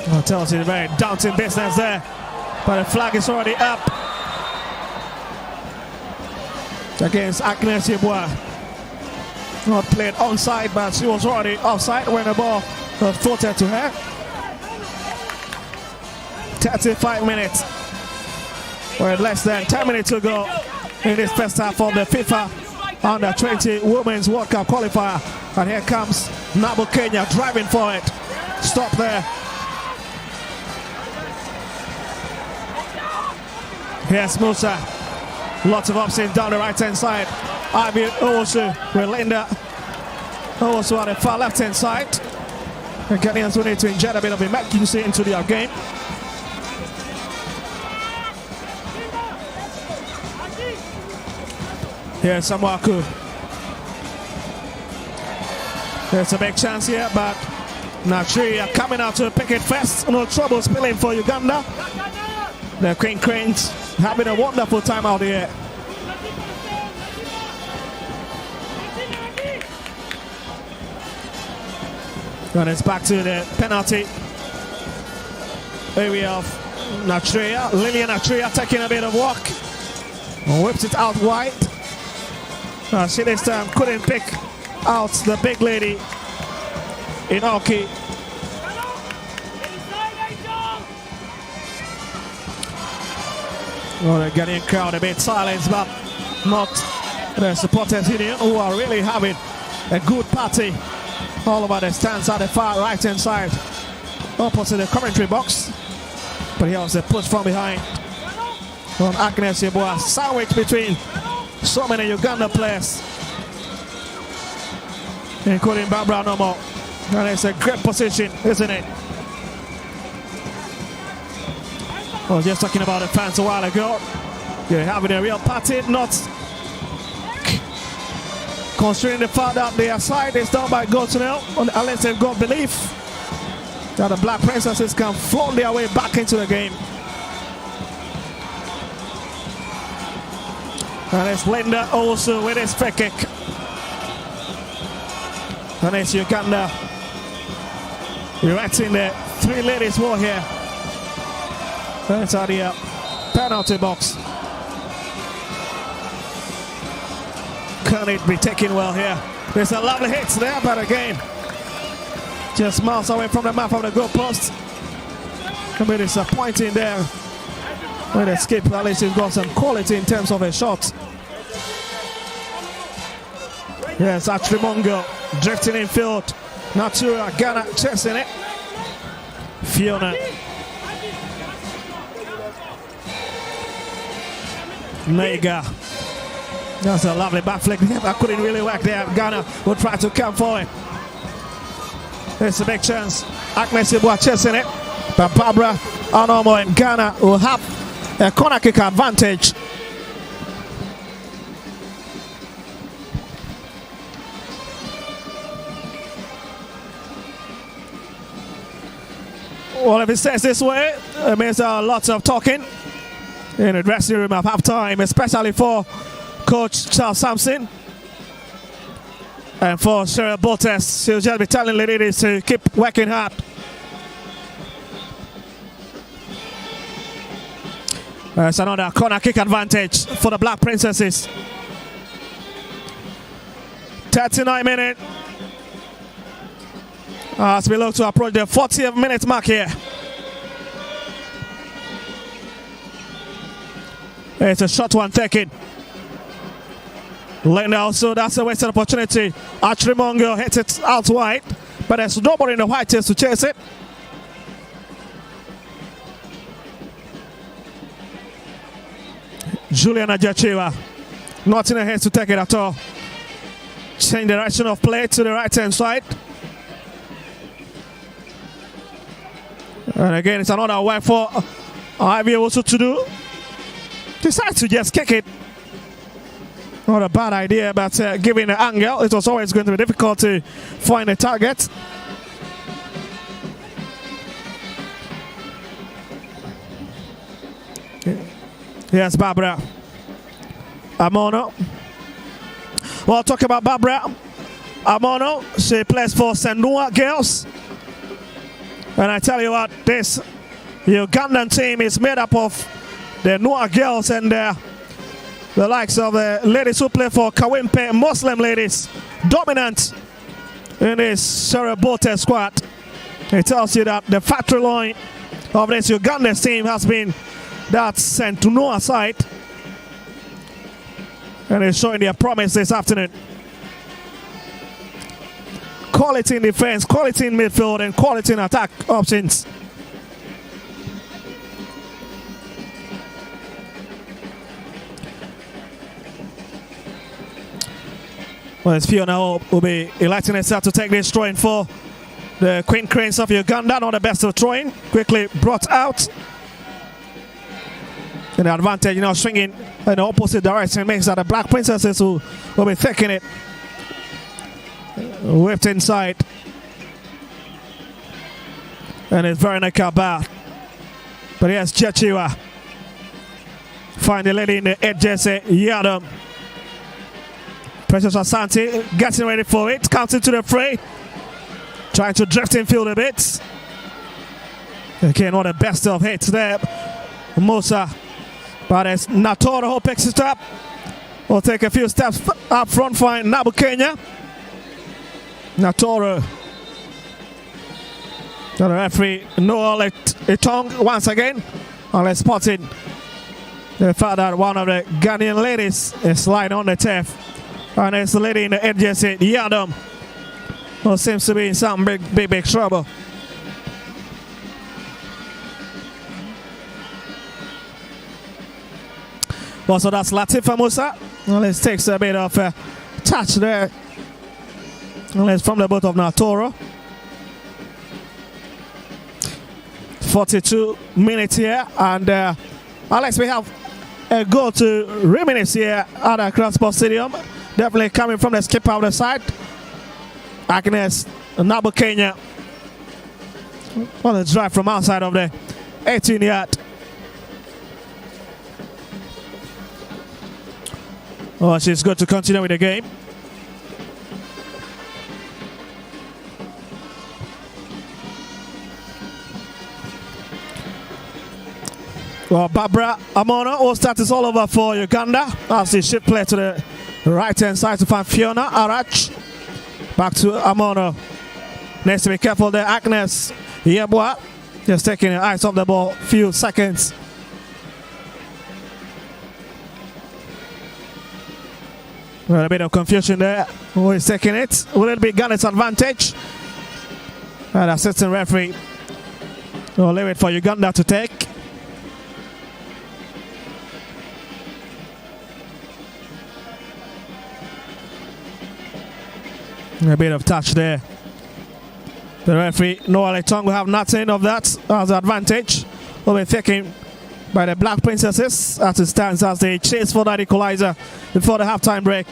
I'll tell you, very daunting business there. But the flag is already up against Agnes Yeboah. Not played onside, but she was already offside when the ball was floated to her. 35 minutes. With less than 10 minutes to go in this first half of the FIFA Under-20 Women's World Cup qualifier. And here comes Nabukenya driving for it. Stop there. Here's Musa. Lots of options down the right-hand side. Ivy Owusu with Linda Owusu on the far left-hand side. The Ghanaians will need to inject a bit of emergency into their game. Here's Samwaku. There's a big chance here, but Nigeria coming out to pick it first. No trouble spilling for Uganda. The Queen Cranes having a wonderful time out here. And it's back to the penalty area of Natria. Lillian Natria taking a bit of walk. Whips it out wide. She this time couldn't pick out the big lady in Oki. Well, the Ghanaian crowd a bit silenced, but not the supporters here who are really having a good party all over the stands at the far right hand side, opposite the commentary box. But here was a push from behind from Agnes Yeboah, sandwich between so many Uganda players, including Barbara Nomo. And it's a great position, isn't it? I was just talking about the fans a while ago. You're having a real party, not considering the fact that their side is down by goals now, unless they've got belief that the Black Princesses can float their way back into the game. And it's Linda also with his free kick. And it's Uganda erecting the three ladies wall here. Inside the penalty box. Can it be taken well here? There's a lovely hit there, but again, just miles away from the mouth of the goal post. Can be disappointing there. With a skip, at least he's got some quality in terms of a shot. Yes, Atrimongo drifting in field. Natura Ghana chasing it. Fiona. Mega. That's a lovely back flick. That couldn't really work there. Ghana will try to come forward. It's a big chance. Agnes Yeboah chasing it. But Barbara Anomo and Ghana will have a corner kick advantage. Well, if it stays this way, it means lots of talking in the dressing room at halftime, especially for Coach Charles Sampson and for Cheryl Botes. She'll just be telling the ladies to keep working hard. There's another corner kick advantage for the Black Princesses. 39 minutes. As we look to approach the 40th minute mark here. It's a short one taken. Linda also, that's a wasted opportunity. Atrimongo hits it out wide, but there's nobody in the white chest to chase it. Juliana Jachiwa, not in her hands to take it at all. Change the direction of play to the right hand side. And again, it's another way for Ivy also to do. Decides to just kick it. Not a bad idea, but given the angle, it was always going to be difficult to find a target. Yes, Barbara Amono. Well, talk about Barbara Amono. She plays for Senua Girls. And I tell you what, this Ugandan team is made up of the Noa girls and the likes of the ladies who play for Kawimpe Muslim ladies. Dominant in this Sarabote squad. It tells you that the factory line of this Ugandan team has been that sent to Noa side. And it's showing their promise this afternoon. Quality in defense, quality in midfield, and quality in attack options. Well, it's Fiona will be electing herself to take this throwing for the Queen Cranes of Uganda. Not the best of throwing. Quickly brought out. And the advantage, swinging in the opposite direction makes that the Black Princesses will be taking it. Whipped inside. And it's Veronica Bar. But here's Chechiwa. Find the lady in the edges. Yadam. Precious Asante getting ready for it. Comes into the fray. Trying to drift in field a bit. Again, one of the best of hits there. Musa. But it's Natoro who picks it up. Will take a few steps up front. Find Nabu Kenya. Natoro. The referee Noel Etong once again. Let's spot it. The fact that one of the Ghanaian ladies is lying on the turf. And it's the lady in the edges, Yadam, who seems to be in some big trouble. Also, that's Latifa Musa. Well, it takes a bit of a touch there. Well, it's from the boat of Natoro. 42 minutes here, and Alex, we have a goal to reminisce here at Accra Sports Stadium. Definitely coming from the skipper of the side, Agnes Nabukenya. On a drive from outside of the 18-yard. Oh, she's good to continue with the game. Well, Barbara Amono will start this all over for Uganda as they shift play to the right-hand side to find Fiona Arach. Back to Amono. Needs to be careful there, Agnes Yebwa. Just taking the eyes off the ball, few seconds. Well, a bit of confusion there. Who is taking it? Will it be Ghana's advantage? And assistant referee will leave it for Uganda to take. A bit of touch there. The referee, Noah Letong, will have nothing of that as advantage. Will be taken by the Black Princesses as it stands as they chase for that equalizer before the halftime break.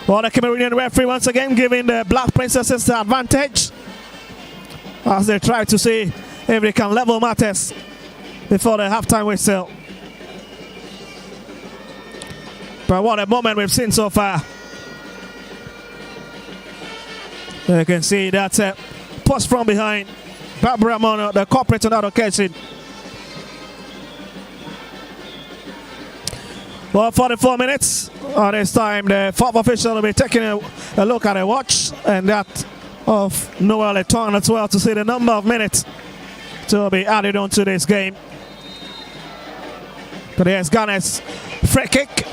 Well, the Cameroonian referee once again giving the Black Princesses the advantage as they try to see if they can level matters before the halftime whistle. But what a moment we've seen so far. You can see that's a post from behind. Barbara Mono, the culprit on that occasion. Well, 44 minutes. This time, the fourth official will be taking a look at a watch, and that of Noel Letong as well, to see the number of minutes to be added onto this game. But here's Ghana's free kick.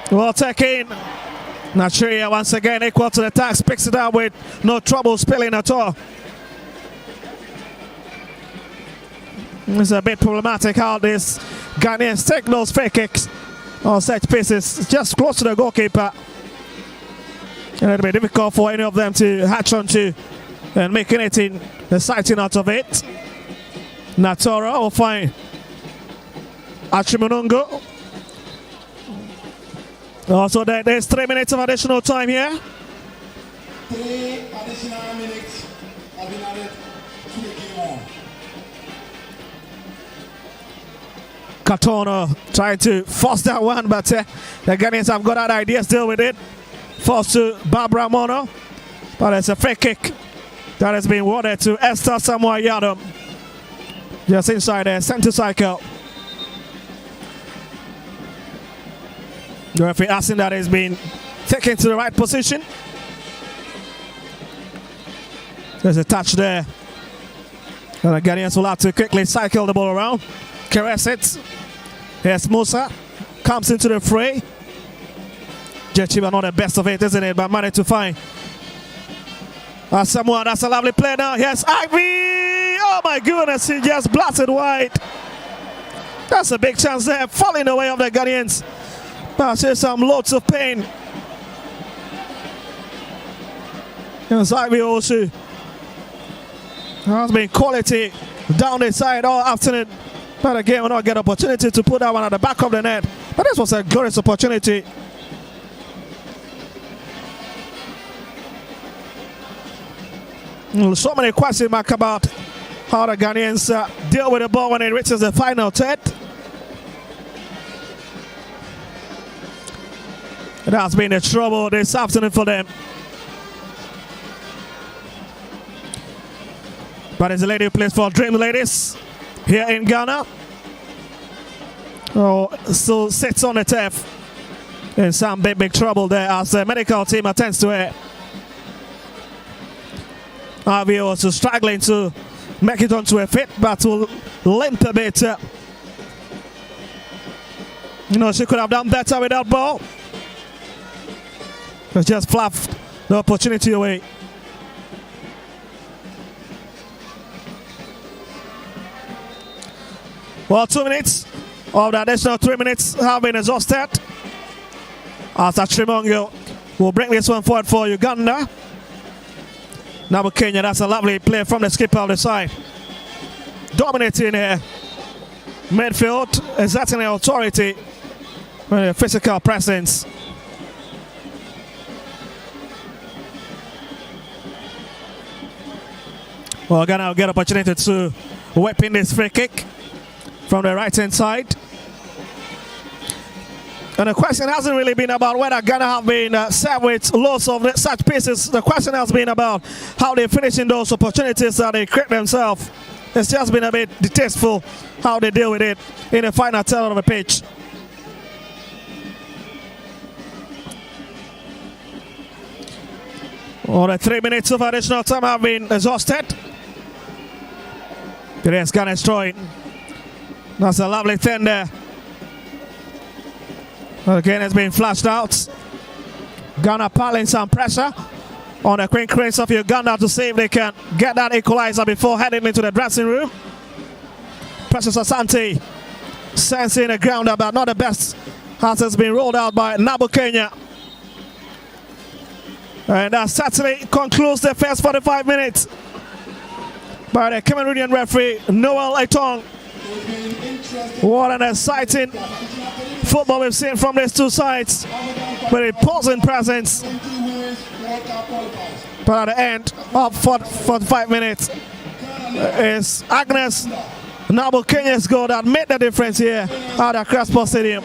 Well taken. Nigeria once again equal to the task, picks it up with no trouble spilling at all. It's a bit problematic how this Ghanaians take those free kicks or set pieces just close to the goalkeeper. And it'll be difficult for any of them to hatch onto and make anything exciting out of it. Natora will find Achimunungu. Also, there's 3 minutes of additional time here. 3 additional minutes have been added to the game. Katono trying to force that one, but the Ghanaians have got that idea still with it. Forced to Barbara Mono, but it's a free kick that has been awarded to Esther Samoa Yadom. Just inside the center cycle. The referee asking that he's been taken to the right position. There's a touch there. And the Ghanaians will have to quickly cycle the ball around. Caress it. Here's Musa. Comes into the fray. Jechiba not the best of it, isn't it? But managed to find Samoa. That's a lovely play now. Here's Ivy. Oh my goodness, he just blasted wide. That's a big chance there. Falling away of the Ghanaians. But there's some loads of pain. And Ivy also has been quality down the side all afternoon. But again, will not get opportunity to put that one at the back of the net. But this was a glorious opportunity. So many questions mark about how the Ghanaians deal with the ball when it reaches the final third. It has been a trouble this afternoon for them. But it's a lady who plays for Dream Ladies here in Ghana. Oh, still sits on the turf. In some big trouble there as the medical team attends to it. Avi also struggling to make it onto a fit, but will limp a bit. You know, she could have done better with that ball. But just fluffed the opportunity away. Well, 2 minutes of the additional 3 minutes have been exhausted. As Chimongo will bring this one forward for Uganda. Now Kenya, that's a lovely play from the skipper of the side. Dominating here. Midfield, exerting the authority with a physical presence. Well, Ghana will get opportunity to whip in this free kick from the right hand side. And the question hasn't really been about whether Ghana have been served with lots of such pieces. The question has been about how they finish in those opportunities that they create themselves. It's just been a bit distasteful how they deal with it in the final third of the pitch. Well, the 3 minutes of additional time have been exhausted. It is Ghana destroyed. That's a lovely thing there. Again, it's been flashed out. Ghana piling some pressure on the Queen Cranes of Uganda to see if they can get that equalizer before heading into the dressing room. Precious Asante sensing the ground but not the best as it's been rolled out by Nabu Kenya. And that certainly concludes the first 45 minutes by the Cameroonian referee Noel Etong. What an exciting football we've seen from these two sides. Very imposing presence. But at the end of 45 minutes is Agnes Nabu Kenya's goal that made the difference here at the Crossport Stadium.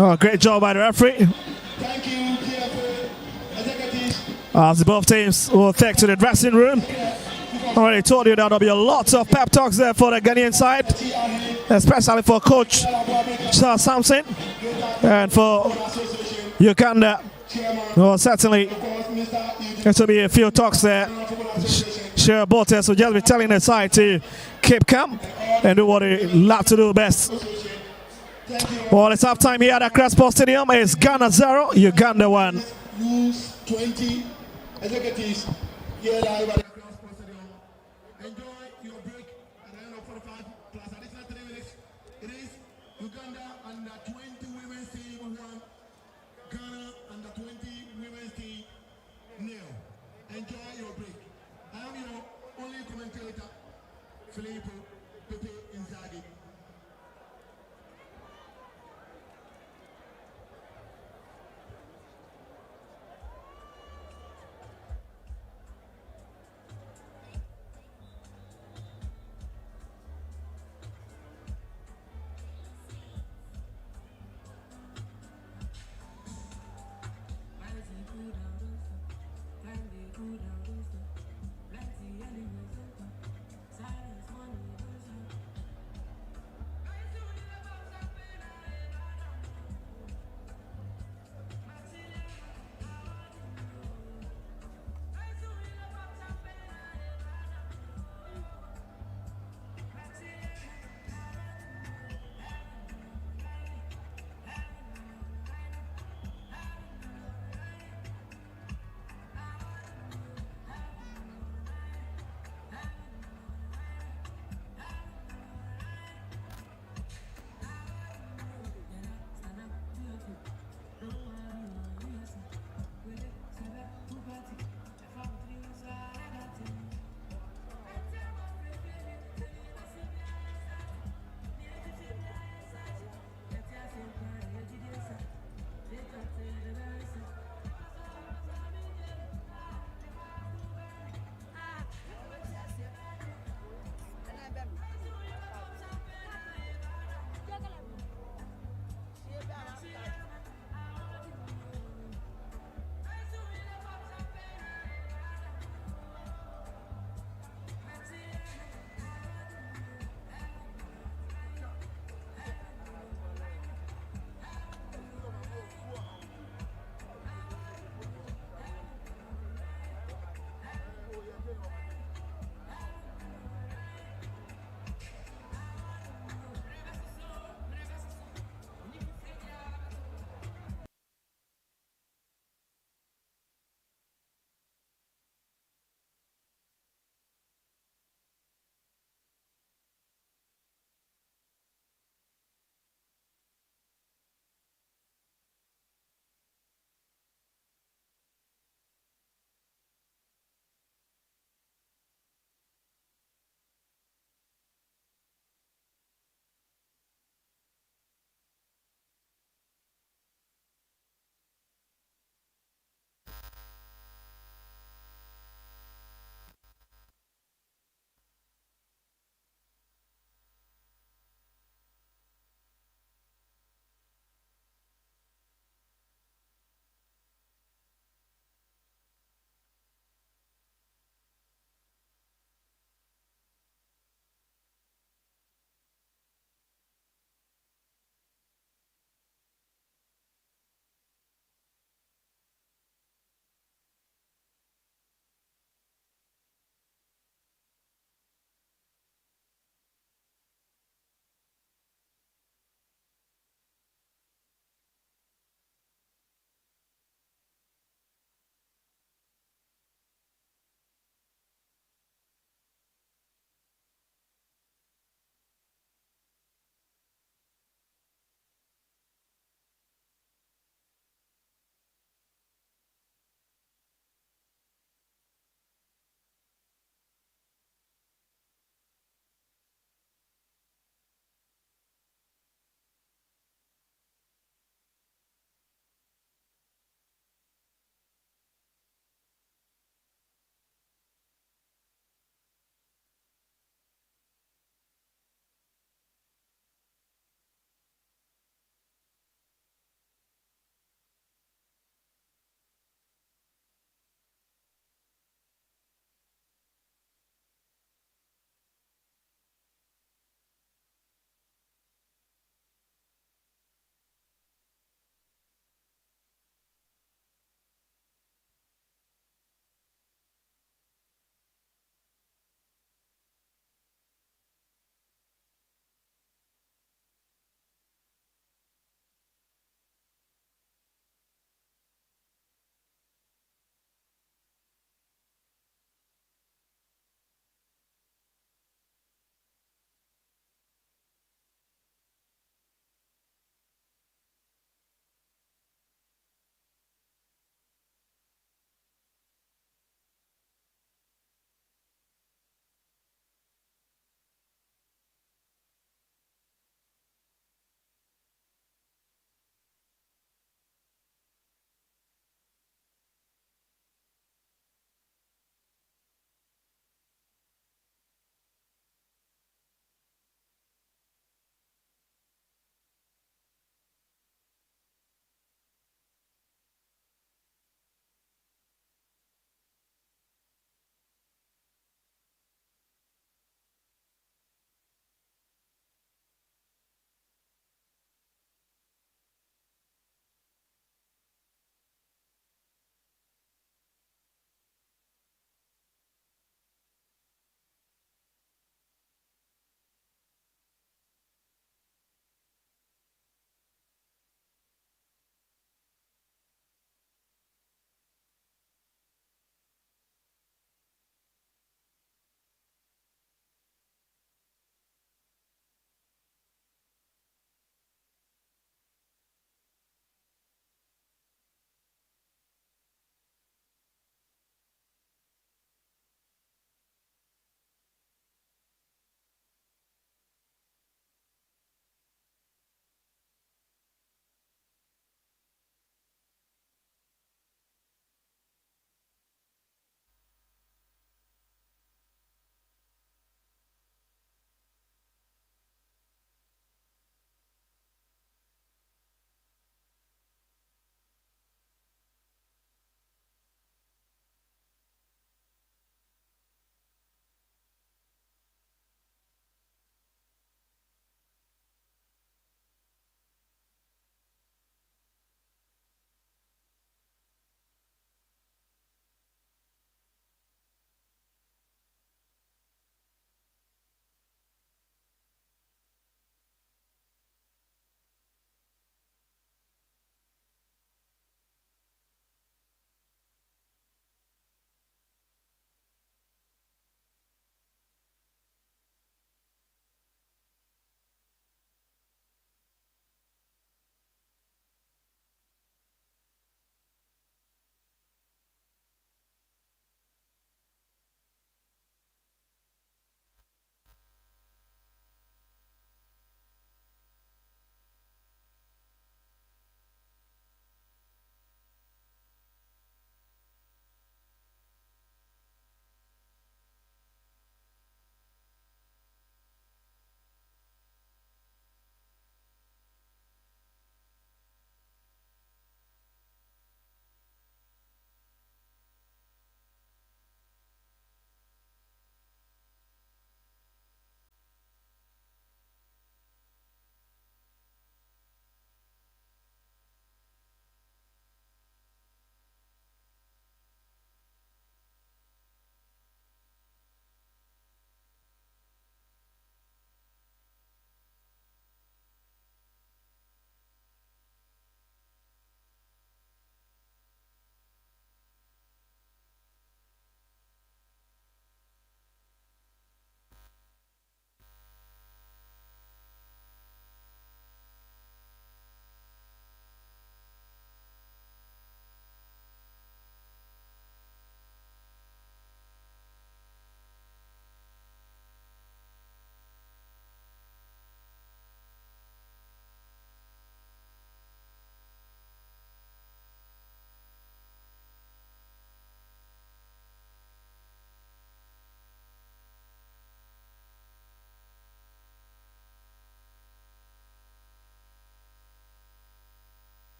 Oh, great job by the referee. As both teams will take to the dressing room. I already told you that there'll be a lot of pep talks there for the Ghanaian side, especially for Coach Charles Sampson and for Uganda. Well, certainly there will be a few talks there. Sure, Botes will just be telling the side to keep calm and do what they love to do best. Well, it's half time here at the Crossport Stadium. It's Ghana 0, Uganda 1. Use 20 executives here live at the Crossport Stadium. Enjoy your break at the end of 45 plus additional 3 minutes. It is Uganda under 20 women's team 1, Ghana under 20 women's team 0. Enjoy your break. I am your only commentator, Filippo Pepe Inzaghi. Silence money.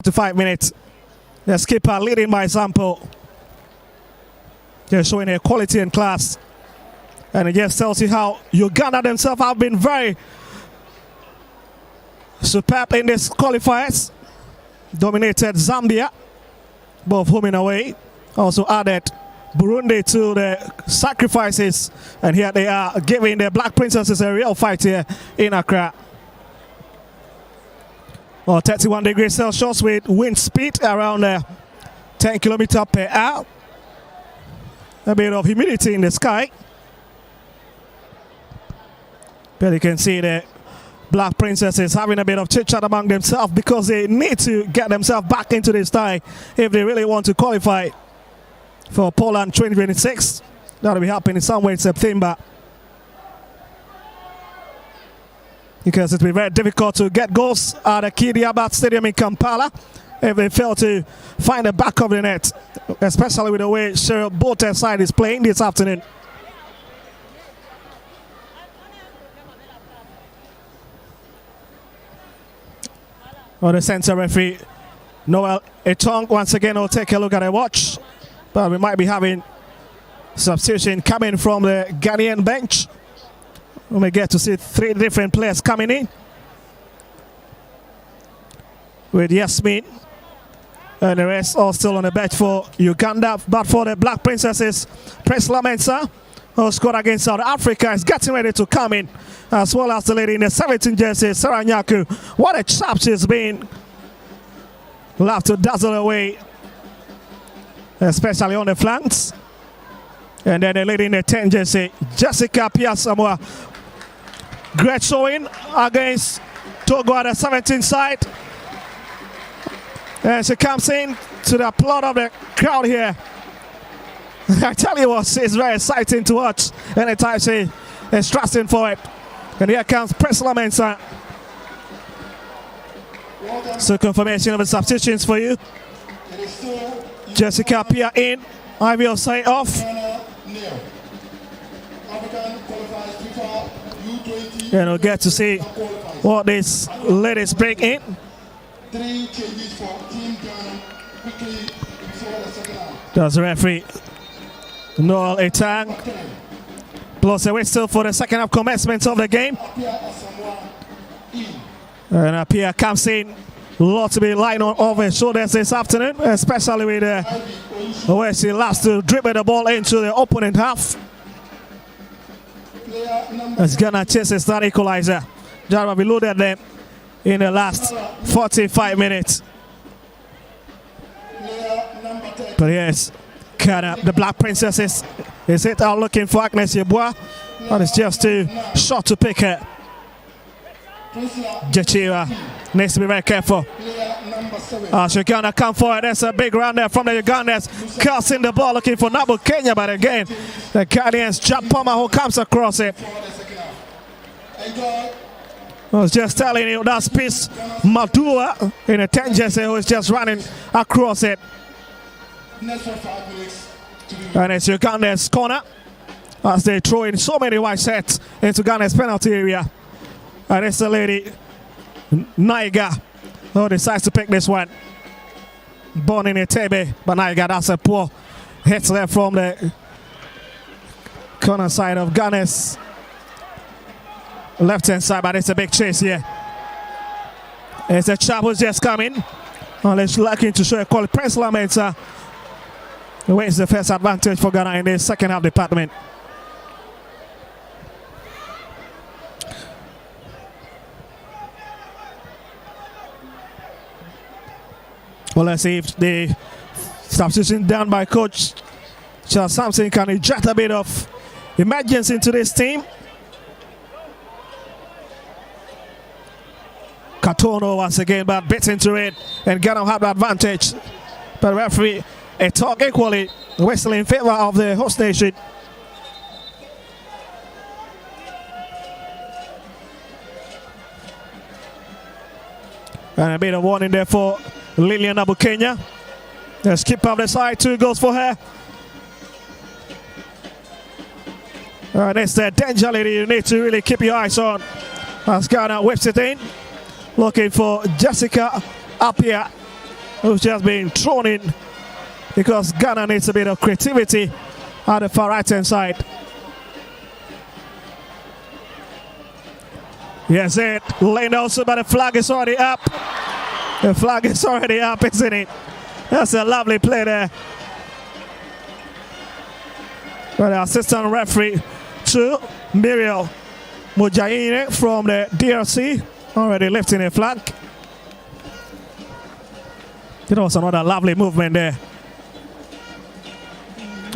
to 5 minutes. The skipper leading by example. They're showing their quality and class. And it just tells you how Uganda themselves have been very superb in this qualifiers. Dominated Zambia, both home and away. Also added Burundi to the sacrifices. And here they are giving the Black Princesses a real fight here in Accra. 31 degrees Celsius with wind speed around 10 kilometers per hour. A bit of humidity in the sky. But you can see the Black Princesses having a bit of chit-chat among themselves because they need to get themselves back into this tie if they really want to qualify for Poland 2026. That'll be happening somewhere in September. Because it'll be very difficult to get goals at the Kidiabat Stadium in Kampala if they fail to find the back of the net, especially with the way Cheryl Bote's side is playing this afternoon. On the center referee, Noel Etong, once again will take a look at the watch. But we might be having substitution coming from the Ghanaian bench. We may get to see 3 different players coming in. With Yasmin and the rest all still on the bench for Uganda. But for the Black Princesses, Priscilla Mensah, who scored against South Africa, is getting ready to come in. As well as the lady in the 17 jersey, Sarah Nyaku. What a chap she's been. Love to dazzle away, especially on the flanks. And then the lady in the 10 jersey, Jessica Piasamoa. Great showing against Togo at the 17 side. And she comes in to the applaud of the crowd here. I tell you what, it's very exciting to watch anytime she is trusting for it. And here comes Priscilla Mensah. So confirmation of the substitutions for you. Jessica Pia in. Ivy Osei off. And we'll get to see what these ladies bring in. 3 changes for Team Ghana quickly before the second half. Does the referee Noel Etang. Plus a whistle for the second half commencement of the game. And Apia comes in. Lot to be lying on over his shoulders this afternoon, especially with where she loves to dribble the ball into the opponent half. As Ghana chases that equalizer. Jarva reloaded them in the last 45 minutes. But yes, Ghana, the Black Princesses, is it out looking for Agnes Yeboah, but it's just too short to pick her. Jachira needs to be very careful. Uganda come forward. There's a big round there from the Ugandans. Casting the ball looking for Nabu Kenya, but again, the Ghanaians, Jack Palmer, who comes across it. I was just telling you, that's Peace Madua in a 10 jersey who is just running across it. And it's Uganda's corner as they throw in so many wide sets into Ghana's penalty area. And it's the lady, Naiga, who decides to pick this one. Born in Etebe, but Naiga, that's a poor hit there from the corner side of Ghana's left-hand side, but it's a big chase here. It's a chap who's just coming. Well, it's looking to show a call. Prince Lamenta wins the first advantage for Ghana in the second half department. Well, let's see if the substitution done by Coach Charles Sampson can inject a bit of emergency into this team. Katono once again, but bits into it, and Ghana have the advantage. But referee, a talk equally whistle in favor of the host nation. And a bit of warning there for Lilian Abukenya. The skip of the side, 2 goals for her. And it's the danger lady you need to really keep your eyes on. As Ghana whips it in. Looking for Jessica Apia. who's just been thrown in because Ghana needs a bit of creativity at the far right hand side. Yes, it. Lane also, but the flag is already up. The flag is already up, isn't it? That's a lovely play there. But the assistant referee to Muriel Mujaine from the DRC already lifting a flag. It was another lovely movement there.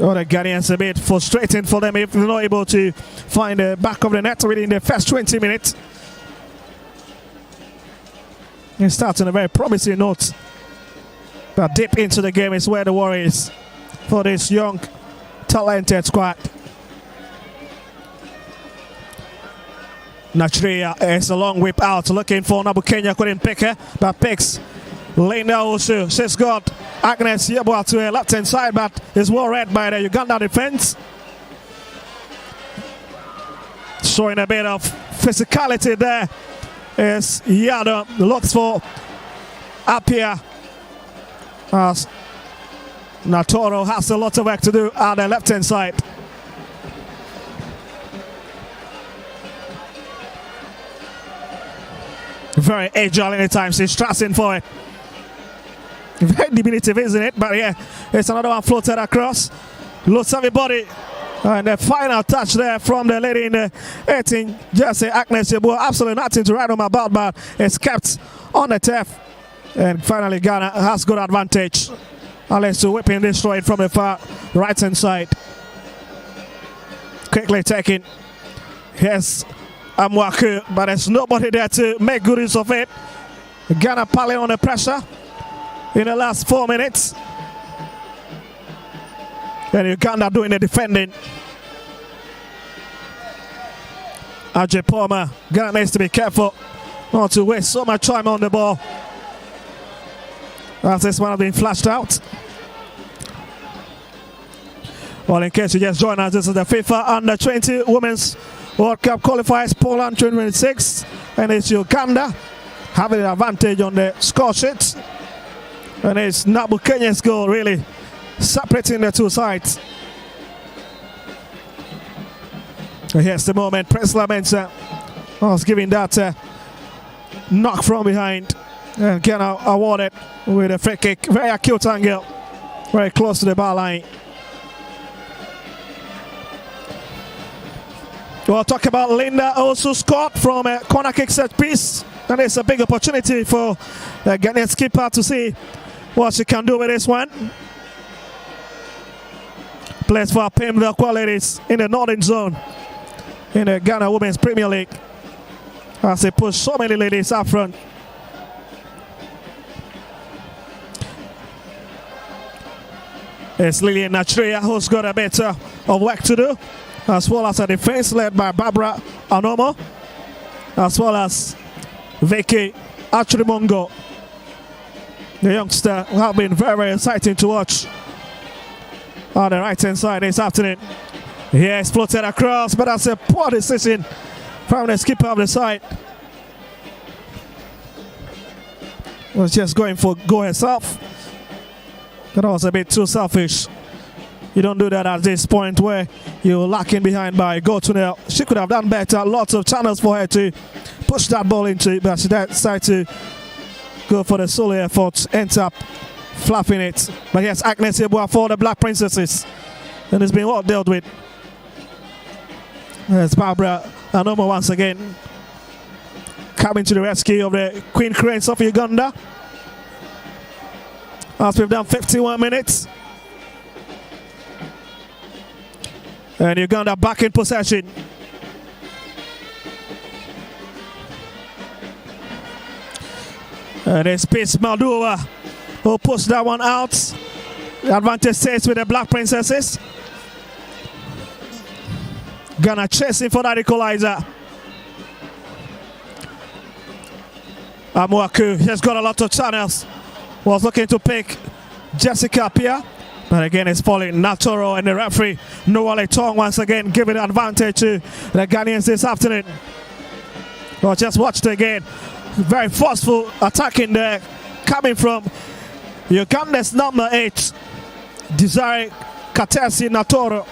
Oh, the Ghanaians a bit frustrating for them if they're not able to find the back of the net within the first 20 minutes. It starts on a very promising note. But deep into the game is where the worry is for this young, talented squad. Nigeria is a long whip out looking for Nabukenya, couldn't pick her, but picks Linda also. She's got Agnes Yeboah to her left hand side, but is well read by the Uganda defense. Showing a bit of physicality there is Yado. Looks for Apia as Natoro has a lot of work to do at the left hand side. Very agile anytime she's stressing for it. Very diminutive, isn't it? But yeah, it's another one floated across. Looks everybody. And the final touch there from the lady in the 18 jersey, Agnes Yeboah. Absolutely nothing to write home about, but it's kept on the turf. And finally, Ghana has good advantage. Unless to whipping this straight from the far right hand side. Quickly taken. Here's Amwaku, but there's nobody there to make good use of it. Ghana piling on the pressure in the last 4 minutes. And Uganda doing the defending. Ajay Palmer, Ghana needs to be careful not to waste so much time on the ball. As this one has been flashed out. Well, in case you just joined us, this is the FIFA Under-20 Women's World Cup Qualifiers, Poland 2026. And it's Uganda having an advantage on the score sheet. And it's Nabukenya's goal really separating the two sides. And here's the moment. Prince Lamenta was giving that knock from behind. And Ghana awarded with a free kick. Very acute angle. Very close to the bar line. We'll talk about Linda also scored from a corner kick set piece. And it's a big opportunity for the Ghanaian skipper to see what she can do with this one. Plays for Pim qualities in the northern zone in the Ghana Women's Premier League. As they push so many ladies up front. It's Lillian Nigeria who's got a bit of work to do, as well as a defense led by Barbara Anomo, as well as Vicky Achrimongo. The youngster who have been very, very exciting to watch on the right hand side this afternoon. Here it's floated across, but that's a poor decision from the skipper of the side. Was just going for goal herself. That was a bit too selfish. You don't do that at this point where you're lacking behind by a goal to nil. She could have done better. Lots of channels for her to push that ball into, but she decided to go for the solo effort. Ends up flapping it. But yes, Agnes Yeboah for the Black Princesses. And it's been well dealt with. There's Barbara Anomo once again coming to the rescue of the Queen Cranes of Uganda. As we've done 51 minutes. And Uganda back in possession. And it's Peace Moldova who pushed that one out. The advantage stays with the Black Princesses. Ghana chasing for that equalizer. Amwaku has got a lot of channels. Was looking to pick Jessica Apia. But again, it's falling Natoro, and the referee Noale Tong once again giving advantage to the Ghanaians this afternoon. Well, just watched again. Very forceful attacking there, coming from Uganda's number 8, Desire Katesi Natoro.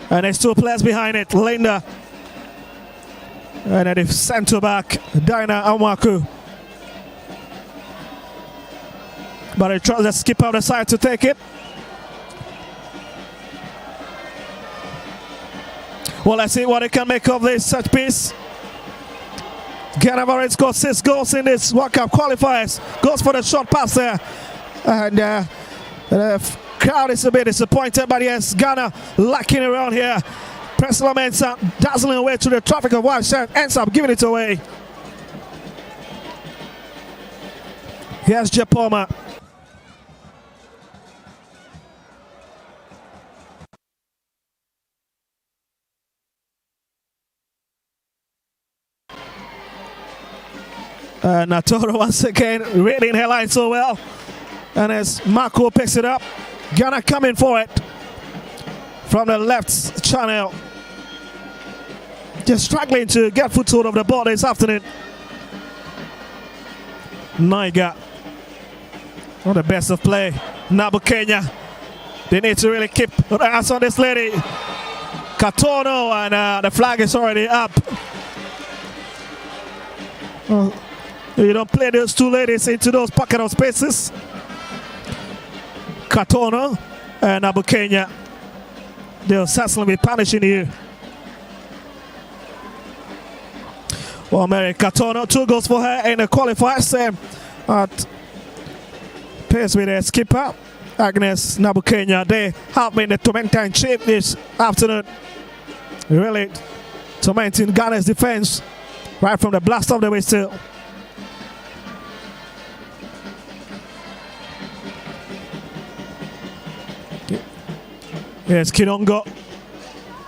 And there's 2 players behind it, Linda. And then the centre back, Dinah Amaku. But he tries to skip out the side to take it. Well, let's see what he can make of this set piece. Ghana already scored 6 goals in this World Cup qualifiers. Goes for the short pass there. And the crowd is a bit disappointed, but yes, Ghana lacking around here. Priscilla Mensah dazzling away to the traffic of white shirt, ends up giving it away. Here's Japoma. Natoro once again reading her line so well. And as Marco picks it up, Ghana coming for it from the left channel. Just struggling to get foothold of the ball this afternoon. Naiga on the best of play. Nabu Kenya. They need to really keep their eyes on this lady. Katono, and the flag is already up. You don't play those 2 ladies into those pocket of spaces. Katono and Nabu Kenya. They'll certainly be punishing you. Well, Mary Katono, 2 goals for her in the qualifiers. Same at pace with the skipper, Agnes Nabukenya. They have been the tormentor in chief this afternoon. Really tormenting Ghana's defense right from the blast of the whistle. Yes, Kinongo.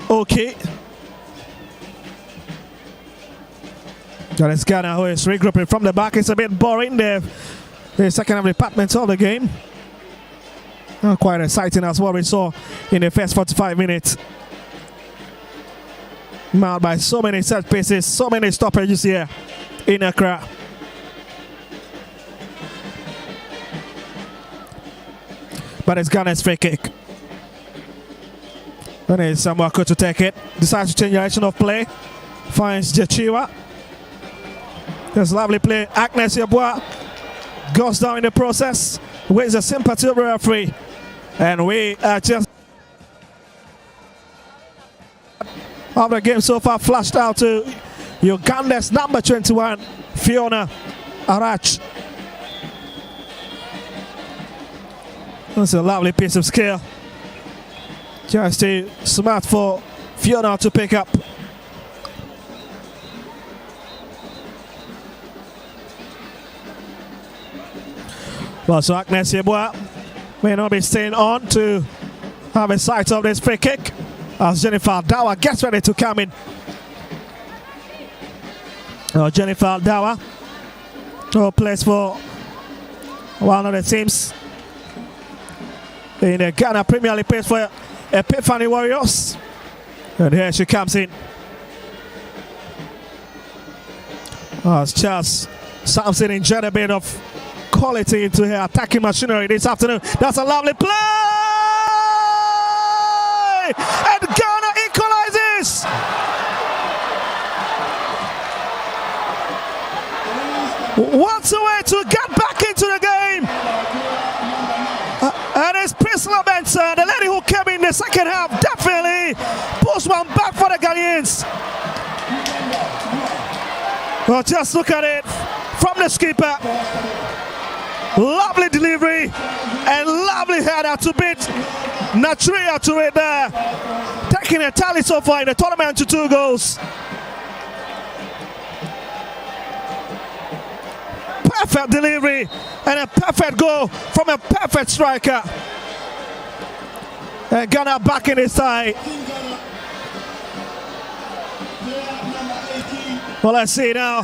Okay. That is Ghana who is regrouping from the back. It's a bit boring there. The second half department of the game. Not quite exciting as what we saw in the first 45 minutes. Marred by so many set pieces, so many stoppages here in Accra. But it's Ghana's free kick. And it's Samwako to take it. Decides to change direction of play. Finds Jachiwa. There's a lovely play. Agnes Yabua goes down in the process. Wins the sympathy of the referee. And we are just of the game so far flashed out to Uganda's number 21, Fiona Arach. That's a lovely piece of skill. Just too smart for Fiona to pick up. Well, so Agnes Yeboah may not be staying on to have a sight of this free kick as Jennifer Dawa gets ready to come in. Jennifer Dawa, who plays for one of the teams in the Ghana Premier League, plays for Epiphany Warriors. And here she comes in. As Charles Sampson enjoyed a bit of quality into her attacking machinery this afternoon. That's a lovely play! And Ghana equalizes! What's a way to get back into the game? And it's Priscilla Benson, the lady who came in the second half, definitely puts one back for the Ghanaians. Well, just look at it from the skipper. Lovely delivery and lovely header to beat Natria to it there. Taking a tally so far in the tournament to 2 goals. Perfect delivery and a perfect goal from a perfect striker. And Ghana back in his side. Well, let's see now.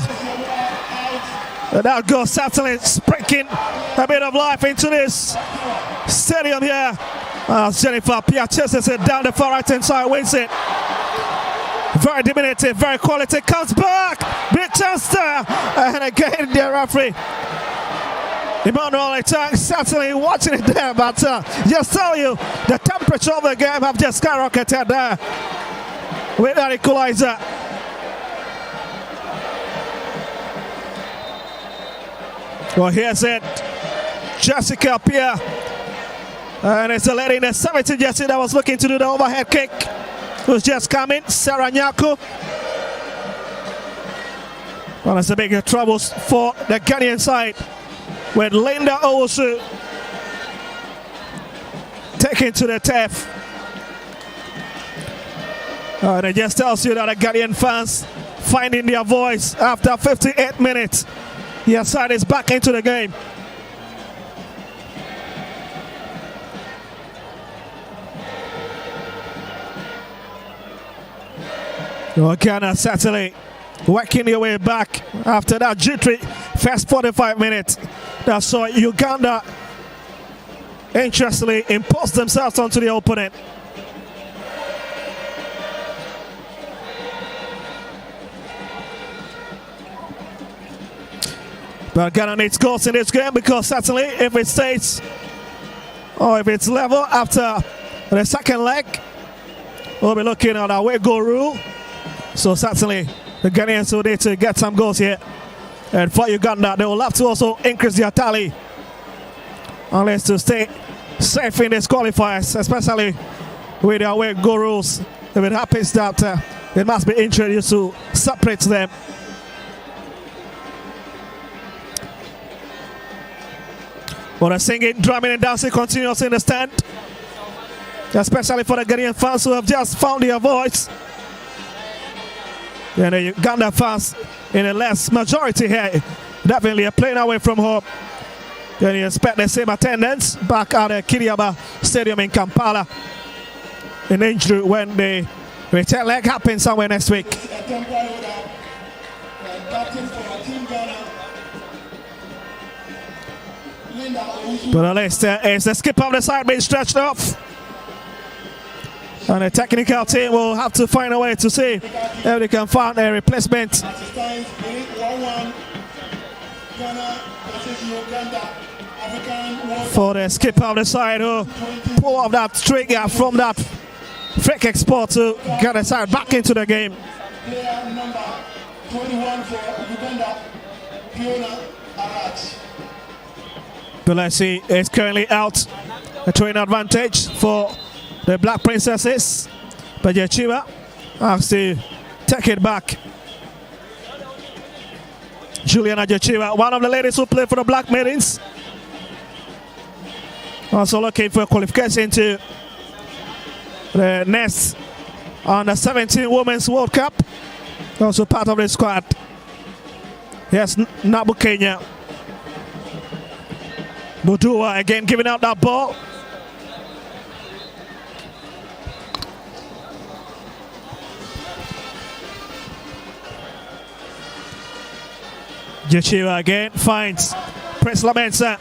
That goes Satelites sprinkling a bit of life into this stadium here. Jennifer Pia chases it down the far right hand side, wins it. Very diminutive, very quality. Comes back. Big chance there. And again, the referee. Emmanuel Etang certainly watching it there, but just tell you, the temperature of the game have just skyrocketed there with that equalizer. Well, here's it. Jessica Pierre. And it's a lady in the 70 jersey that was looking to do the overhead kick. Who's just coming, Sarah Nyaku. Well, it's a big troubles for the Ghanaian side with Linda Owusu taken to the turf. And it just tells you that the Ghanaian fans finding their voice after 58 minutes. Your side is back into the game. Ghana Satellite working their way back after that jittery first 45 minutes. That saw Uganda interestingly impose themselves onto the opponent. But Ghana needs goals in this game because certainly if it stays or if it's level after the second leg, we'll be looking at our away goal rule. So certainly the Ghanaians will need to get some goals here. And for Uganda, they will have to also increase their tally unless to stay safe in these qualifiers, especially with their away goal rules. If it happens that it must be introduced to separate them. But the singing, drumming and dancing continues in the stand, especially for the Ghanaian fans who have just found their voice. And the Uganda fans in a less majority here definitely are playing away from home. Then you expect the same attendance back at the Kiriaba Stadium in Kampala in injury when the return leg happens somewhere next week. But at least is the skip of the side being stretched off. And the technical team will have to find a way to see if they can find a replacement for the skip of the side who pull off that trigger from that free kick spot to get the side back into the game. Player number 21 for Uganda, Fiona Arach. Pelesi is currently out. A twin advantage for the Black Princesses. But Yachiba has to take it back. Juliana Yachiba, one of the ladies who play for the Black Maidens. Also looking for qualification to the next Under 17 Women's World Cup. Also part of the squad. Yes, Nabu Kenya. Budua again giving out that ball. Yachiba again finds Prince Lamensa.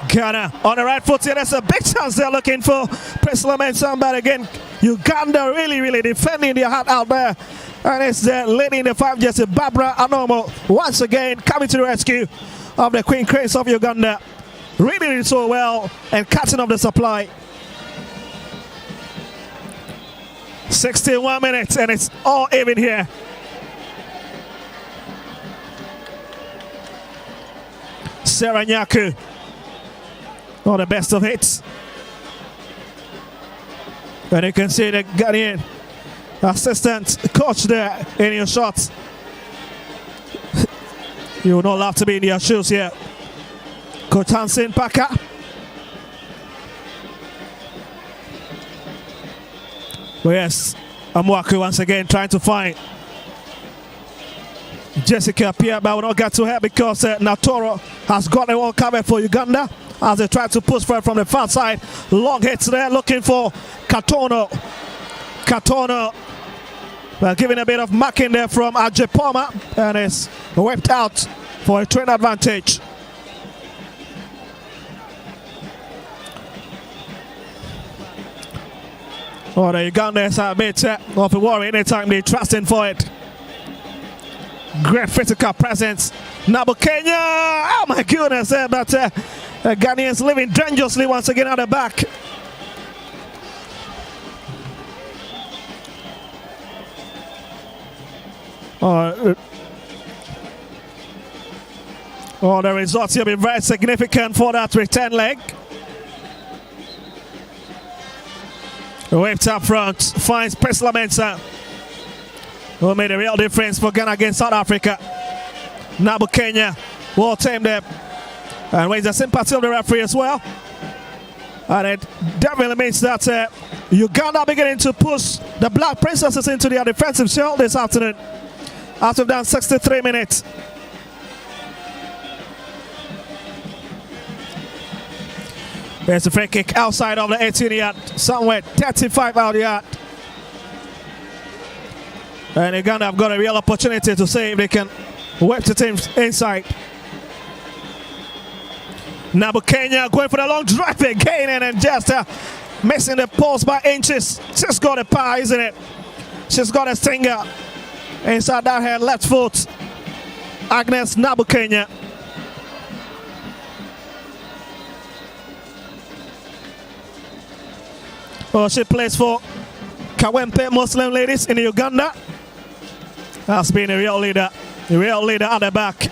Ghana on the right foot here. That's a big chance they're looking for Prince Lamensa. But again, Uganda really defending their heart out there. And it's the lady in the 5 jersey, Barbara Anomo, once again coming to the rescue of the Queen Cranes of Uganda. Reading it so well and cutting off the supply. 61 minutes and it's all even here. Sarah Nyaku, all the best of hits. And you can see the Ghanaian assistant coach there in your shots. You would not love to be in your shoes here. Coach Hansen Paka. Well, yes, Amwaku once again trying to find Jessica Pierre, but will not get to her because Natoro has got it all covered for Uganda as they try to push for from the far side. Long hits there looking for Katono. Katono, well, giving a bit of marking there from Ajepoma and is whipped out for a train advantage. Oh, the Ugandans are a bit of a worry anytime they trusting for it. Great physical presence. Nabu Kenya. Oh my goodness, but Ghanaians living dangerously once again at the back. The results will be very significant for that return leg. Whipped up front, finds Priscilla Mensah, who made a real difference for Ghana against South Africa. Nabu Kenya will tame them and raise the sympathy of the referee as well. And it definitely means that Uganda beginning to push the Black Princesses into their defensive shell this afternoon after done 63 minutes. There's a free kick outside of the 18-yard, somewhere 35 out yard. And Uganda have got a real opportunity to see if they can whip the team inside. Nabu Kenya going for the long drive again and then just missing the post by inches. She's got a power, isn't it? She's got a stinger inside that her left foot. Agnes Nabu Kenya. Oh, she plays for Kawempe Muslim Ladies in Uganda. Has been a real leader at the back.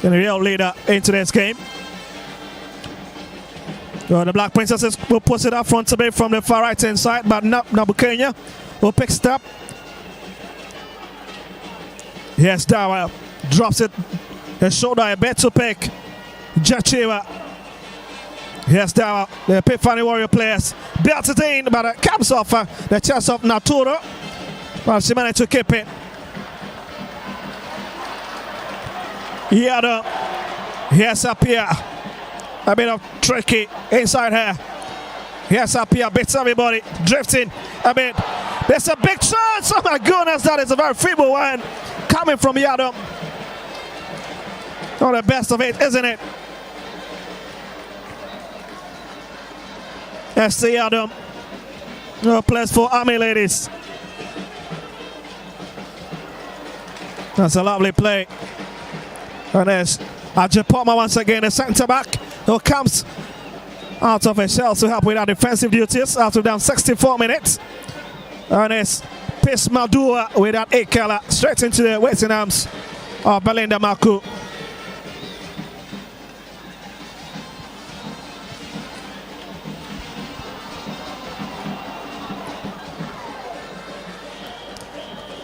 And a real leader into this game. So the Black Princesses will push it up front a bit from the far right hand side, but Nabu Kenya will pick it up. Yes, Dawa drops it. The shoulder a bit to pick. Jachiwa. Yes, Dawa, the Epiphany Warrior players built it in, but it comes off the chest of Naturo. But she managed to keep it. Here's Apia. A bit of tricky inside her. Here's Apia, beats everybody. Drifting a bit. There's a big chance. Oh my goodness, that is a very feeble one coming from Yado. Oh, the best of it, isn't it? FC Adam. No place for Army Ladies. That's a lovely play. And there's Ajapoma once again, the centre back, who comes out of his shell to help with our defensive duties after down 64 minutes. And it's Pis Madua with that 8 color straight into the waiting arms of Belinda Maku.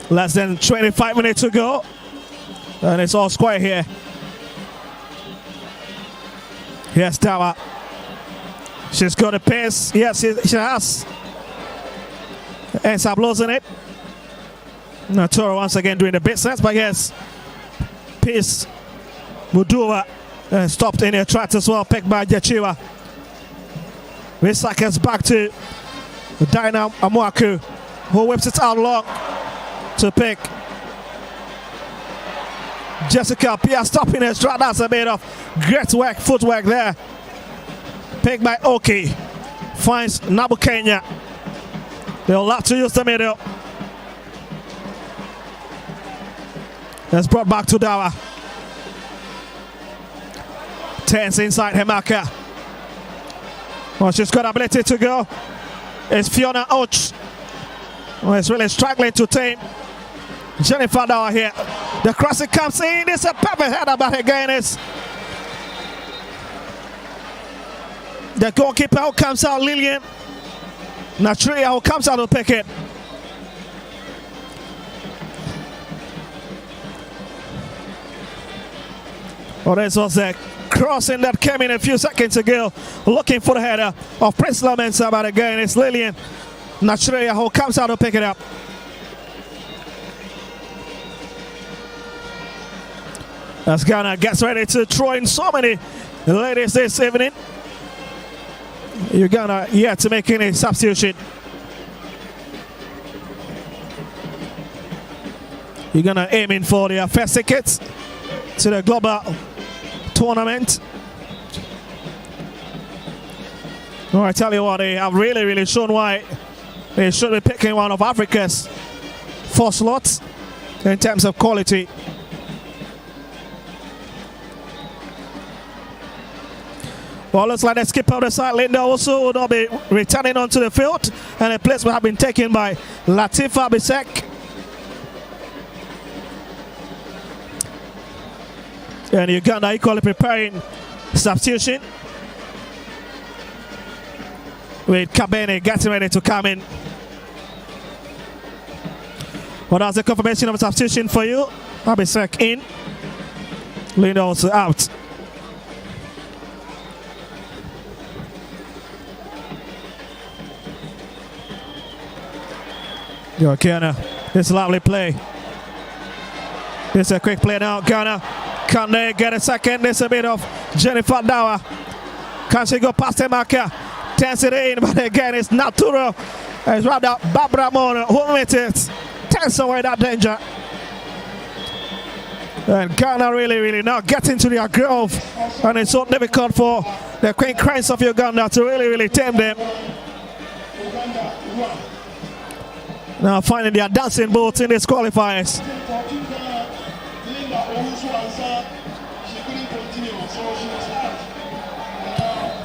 Less than 25 minutes to go. And it's all square here. Yes, Dawa. She's got a pace. Yes, she has. Ends up losing it. Natoro once again doing the business, but yes. Peace. Mudua stopped in her tracks as well, picked by Jachiwa. 3 seconds back to Dinah Amwaku, who whips it out long to pick. Jessica Pia stopping her stride. That's a bit of great work, footwork there. Picked by Oki. Finds Nabu Kenya. They'll have to use the middle. That's brought back to Dawa. Tense inside Hemaka. Well, she's got ability to go. It's Fiona Ouch. Well, it's really struggling to tame Jennifer Dawa here. The crossing comes in. It's a perfect header, but again it's the goalkeeper who comes out, Lillian Natria, who comes out to pick it. Well, this was a crossing that came in a few seconds ago, looking for the header of Prince Lamensa, but again it's Lillian Natria who comes out to pick it up. As Ghana gets ready to throw in so many ladies this evening. Uganda yet to make any substitution. Uganda aiming for their first tickets to the global tournament. Oh, I tell you what, they have really shown why they should be picking one of Africa's 4 slots in terms of quality. Well, looks like the skipper of the side, Linda, also will not be returning onto the field, and the place will have been taken by Latifa Bisek. And Uganda equally preparing substitution, with Kabene getting ready to come in. Well, that's the confirmation of a substitution for you. Abisek in, Linda also out. Yo, Ghana, this lovely play. This is a quick play now. Ghana, can they get a second? This is a bit of Jennifer Dawa. Can she go past the marker? Turns it in, but again, it's Naturo. It's wrapped up. Barbara Mono, who made it? Turns away that danger. And Ghana really not getting to their groove. And it's so difficult for the Queen Cranes of Uganda to really tame them. Now finding their dancing boots in these qualifiers.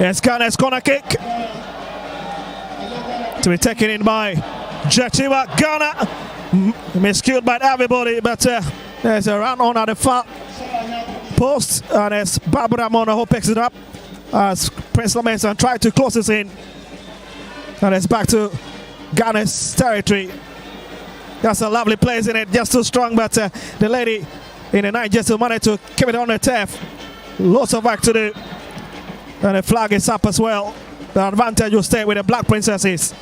Yes, Ghana's corner kick to be taken in by Jechiwa. Ghana miscued by everybody, but there's a run on at the far post, and it's Barbara Mono who picks it up as Prince Lamenson tried to close this in, and it's back to Ghana's territory. That's a lovely play, isn't it? Just too strong, but the lady in the night just managed to keep it on the turf. Lots of work to do. And the flag is up as well. The advantage will stay with the Black Princesses.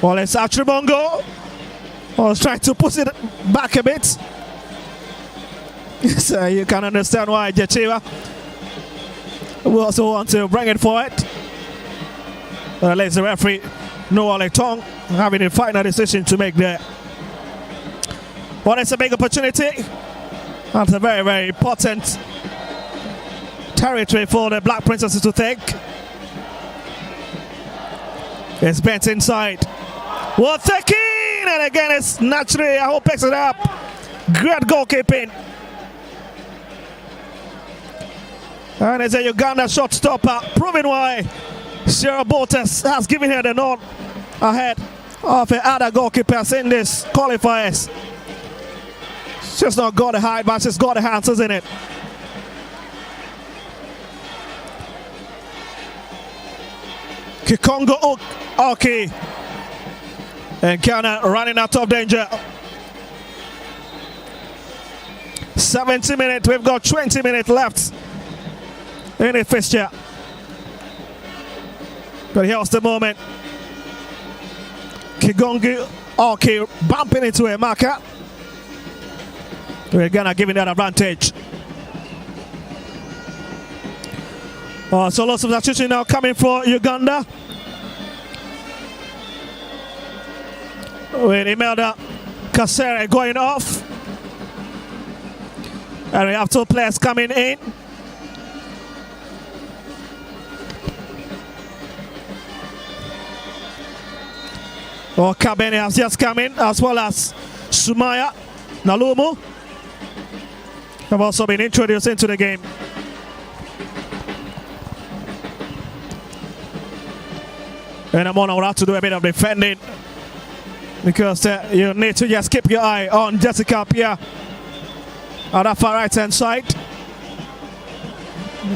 Well, it's Achibongo. I was trying to push it back a bit. So you can understand why Jechiwa will also want to bring it forward. Leaves the referee Noah Letong having a final decision to make there. Well, it's a big opportunity. That's a very important territory for the Black Princesses to take. It's bent inside. Well, taking, and again it's naturally, I hope picks it up. Great goalkeeping. And it's a Uganda shot stopper, proving why Sarah Boltes has given her the nod ahead of the other goalkeepers in this qualifiers. She's not got the height, but she's got the hands, isn't it? Kikongo Oki. And Ghana running out of danger. 70 minutes, we've got 20 minutes left in the fixture. But here's the moment. Kigongi Oki bumping into a marker. We're gonna give it that advantage. So lots of substitution now coming for Uganda. With Imelda Kasere going off. And we have 2 players coming in. Kabene has just come in, as well as Sumaya Nalumu have also been introduced into the game. And Amona will have to do a bit of defending, because you need to just keep your eye on Jessica Pia on that far right hand side.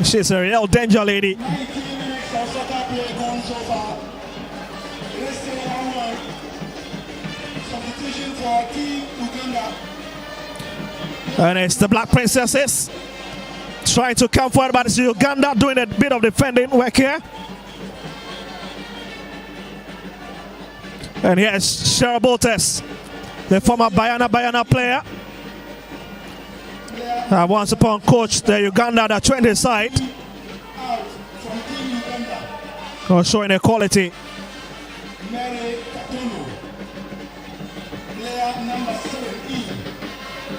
She's a real danger lady. 19 minutes of soccer play gone so far. Let's say 1-1. Substitution for Team Uganda. And it's the Black Princesses trying to come forward, but it's Uganda doing a bit of defending work here. And here's Cheryl Boltes, the former Bayana player. Once upon coach the Uganda, the 20 side. Showing the quality. Mary Katono. Player Player number 7E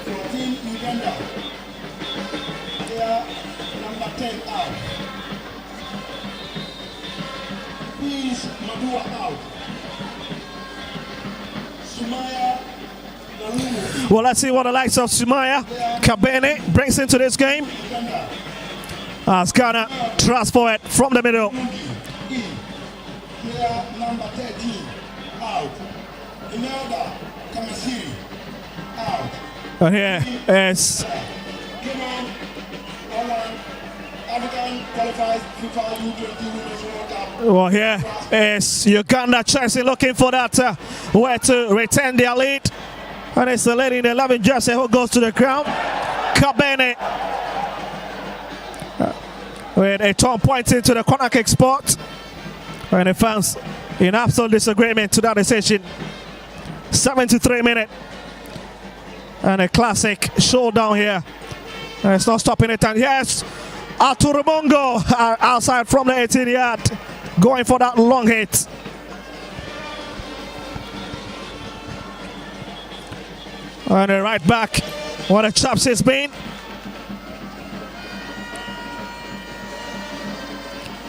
for Team Uganda. Player number 10 out. Please, Madua out. Sumaya Nalumu. Well, let's see what the likes of Sumaya Kabene brings into this game. Uganda. As Ghana transfer it from the middle. E. Player number 13 out. Imelda Kamasiri out. And here is Given Holland, African qualifies FIFA U20 Women's World Cup. well, here is Uganda Chelsea looking for that way to retain their lead. And it's the lady in the 11 jersey who goes to the ground. Kabene with a turn pointing to the corner kick spot. And the fans in absolute disagreement to that decision. 73 minutes. And a classic showdown here. And it's not stopping it. And yes, Arturo Mongo outside from the 18 yard. Going for that long hit. And the right back. What a chops it's been.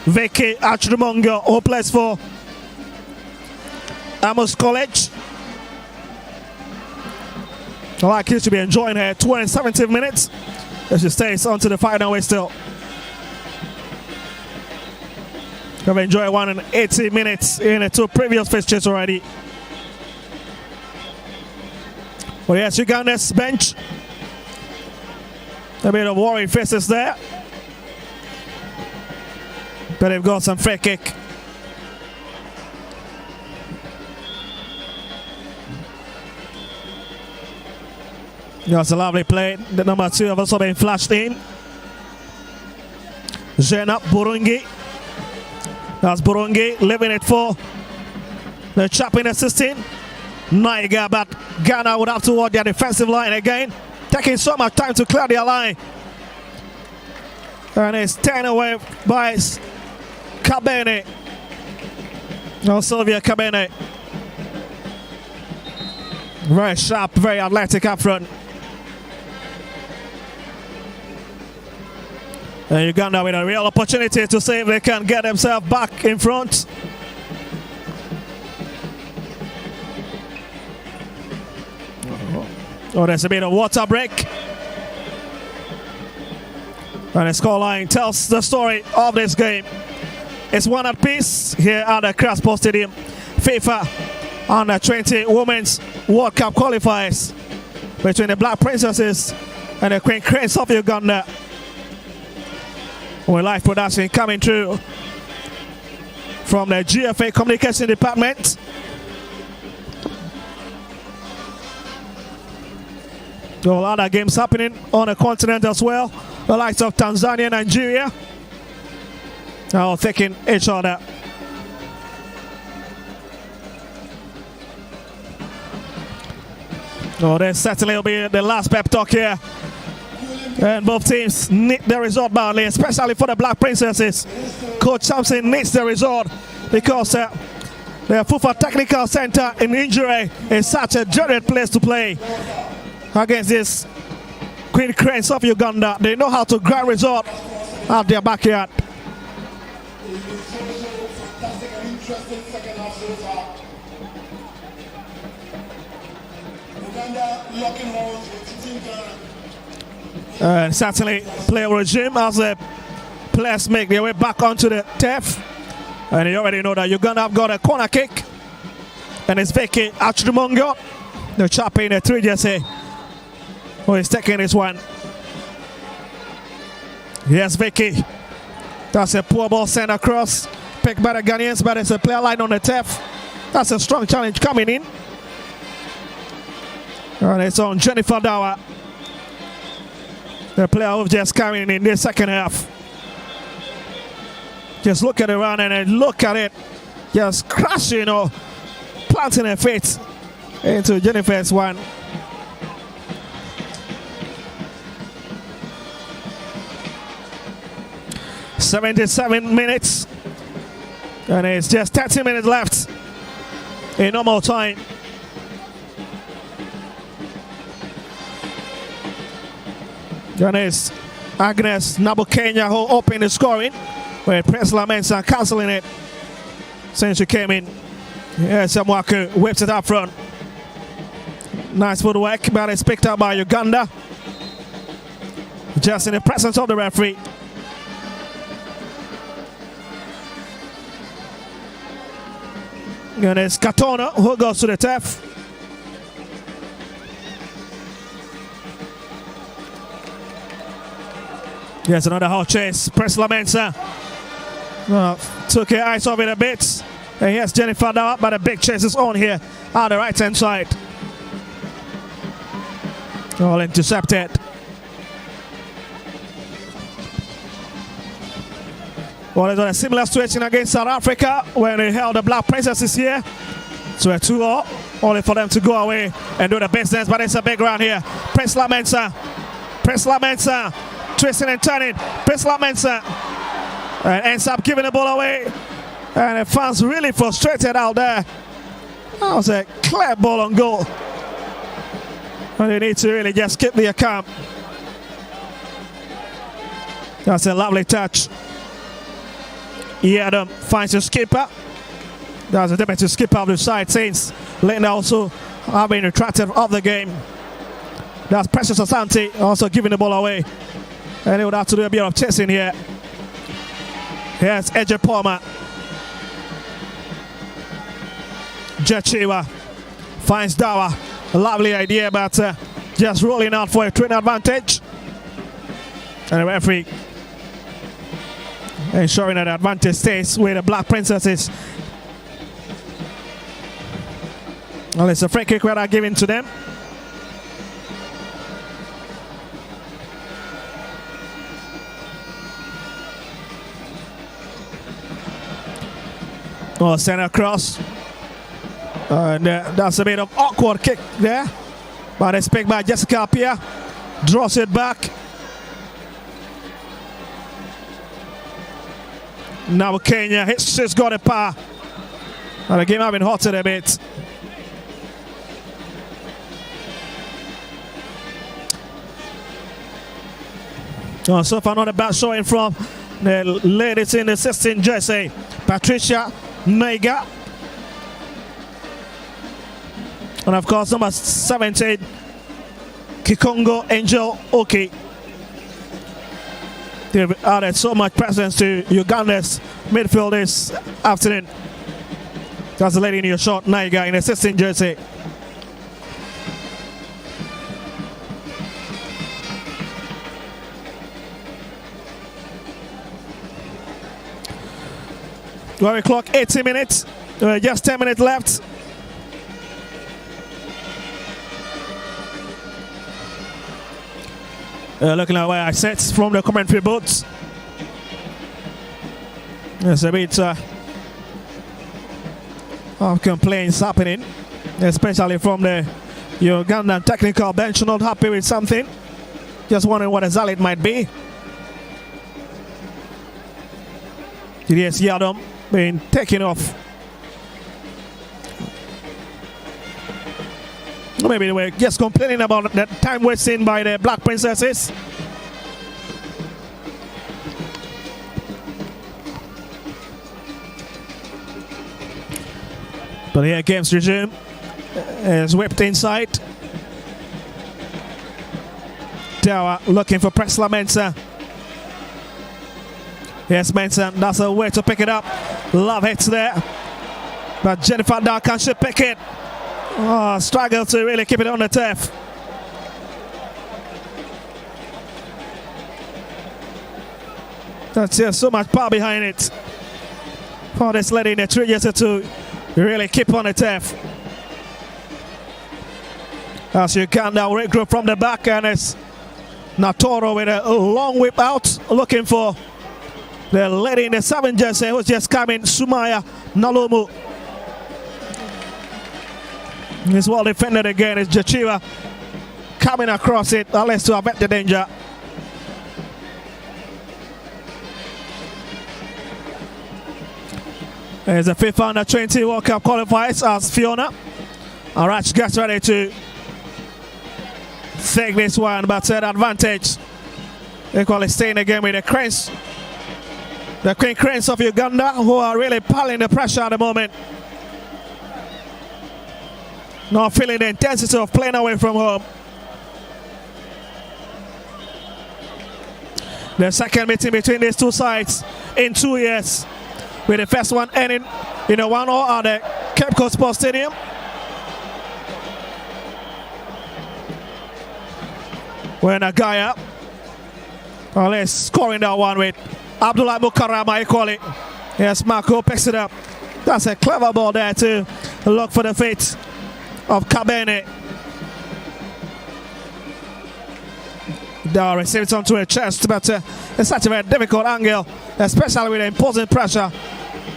Vicky Achrumongo, who plays for Amos College. I like you to be enjoying her 270 minutes as she stays on to the final way still. Have enjoyed 180 minutes in the two previous fixtures already. Well, yes, Uganda's bench. A bit of worried faces there. But they've got some free kick. That's a lovely play. The number 2 have also been flashed in. Zena Burungi. That's Burungi leaving it for the chap in the 16. Naiga, but Ghana would have to work their defensive line again. Taking so much time to clear their line. And it's taken away by Kabene. No, Sylvia Kabene. Very sharp, very athletic up front. And Uganda with a real opportunity to see if they can get themselves back in front. Oh, there's a bit of water break. And the scoreline tells the story of this game. It's one apiece here at the Crossport Stadium. FIFA Under-20 Women's World Cup qualifiers between the Black Princesses and the Queen Cranes of Uganda. With live production coming through from the GFA Communication Department. There are a lot of games happening on the continent as well. The likes of Tanzania, Nigeria are all taking each other. Oh, this certainly will be the last pep talk here. And both teams need the result badly, especially for the Black Princesses. Coach Sampson needs the result because the Fifa Technical Center in Injury is such a dreaded place to play against this Queen Cranes of Uganda. They know how to grab result out their backyard. Fantastic and interesting second half so far. Uganda locking horns with Team Ghana. Certainly play regime as the players make their way back onto the turf. And you already know that Uganda have got a corner kick. And it's Vicky Achrumongo, the chap in the 3 jersey, who is taking this one. Yes, Vicky. That's a poor ball sent across. Picked by the Ghanaians, but it's a player line on the turf. That's a strong challenge coming in. And it's on Jennifer Dawa, the player who's just coming in this second half. Just look at the run and then look at it. Just crashing or planting her feet into Jennifer's one. "77 minutes. And it's just 30 minutes left in normal time. And it's Agnes Nabukenya who opened the scoring, where Presla Mensah cancelling it since she came in. Here's Samwaku, whips it up front. Nice footwork, but it's picked up by Uganda. Just in the presence of the referee. And it's Katona who goes to the turf. Here's another hot chase. Presla Mensah took her eyes off it a bit. And here's Jennifer now, but a big chase is on here on the right hand side. All intercepted. Well, it's a similar situation against South Africa when they held the Black Princesses here. So a 2-0, only for them to go away and do the business, but it's a big round here. Presla Mensah, twisting and turning. Presla Mensah ends up giving the ball away. And the fans really frustrated out there. That was a clear ball on goal. And they need to really just keep their calm. That's a lovely touch. Adam finds a skipper. That's a defensive skipper of the side since Linda also having retracted of the game. That's Precious Asante also giving the ball away. And he would have to do a bit of chasing here. Here's Eje Palmer. Jachiwa finds Dawa. A lovely idea, but just rolling out for a twin advantage. And the referee ensuring that the advantage stays with the Black Princesses. Well, it's a free kick where given to them. Oh, send across. And that's a bit of awkward kick there. But it's picked by Jessica Apia. Draws it back. Now Kenya hits, she's got a power. And the game having hotted a bit. Oh, so far not a bad showing from the ladies in the 16 jersey. Patricia Naiga. And of course number 17, Kikongo Angel Oki. They've added so much presence to Uganda's midfield this afternoon. That's the lady in your shot, Naiga, in a 16 jersey. Well, clock 80 minutes, just 10 minutes left. Looking at where I sit from the commentary booths. There's a bit of complaints happening, especially from the Ugandan technical bench, not happy with something. Just wondering what exactly it might be. Yes, Yadom being taken off. Maybe they were just complaining about the time wasting by the Black Princesses. But here games resume. Is whipped inside. Tower looking for Presla Mensah. Yes, Mensah, that's a way to pick it up. Love hits there. But Jennifer now can she pick it? Oh, struggle to really keep it on the turf. That's just so much power behind it for this lady in the 3 years to really keep on the turf. As Uganda regroup from the back, and it's Natoro with a long whip out, looking for the lady in the 7 jersey who's just coming, Sumaya Nalumu. It's well defended again. It's Jachiwa coming across it, unless to avert the danger. There's a FIFA Under-20 World Cup qualifiers as Fiona Arach gets ready to take this one, but at advantage Equally staying again with the Cranes. The Queen Cranes of Uganda, who are really piling the pressure at the moment. Not feeling the intensity of playing away from home. The second meeting between these two sides in 2 years, with the first one ending in a 1-1 at the Cape Coast Sports Stadium. When Agaya is scoring that one with Abdullah Mukarama equally. Yes, Marco picks it up. That's a clever ball there to look for the fate of Kabene. They receives onto a chest, but it's such a very difficult angle, especially with the imposing pressure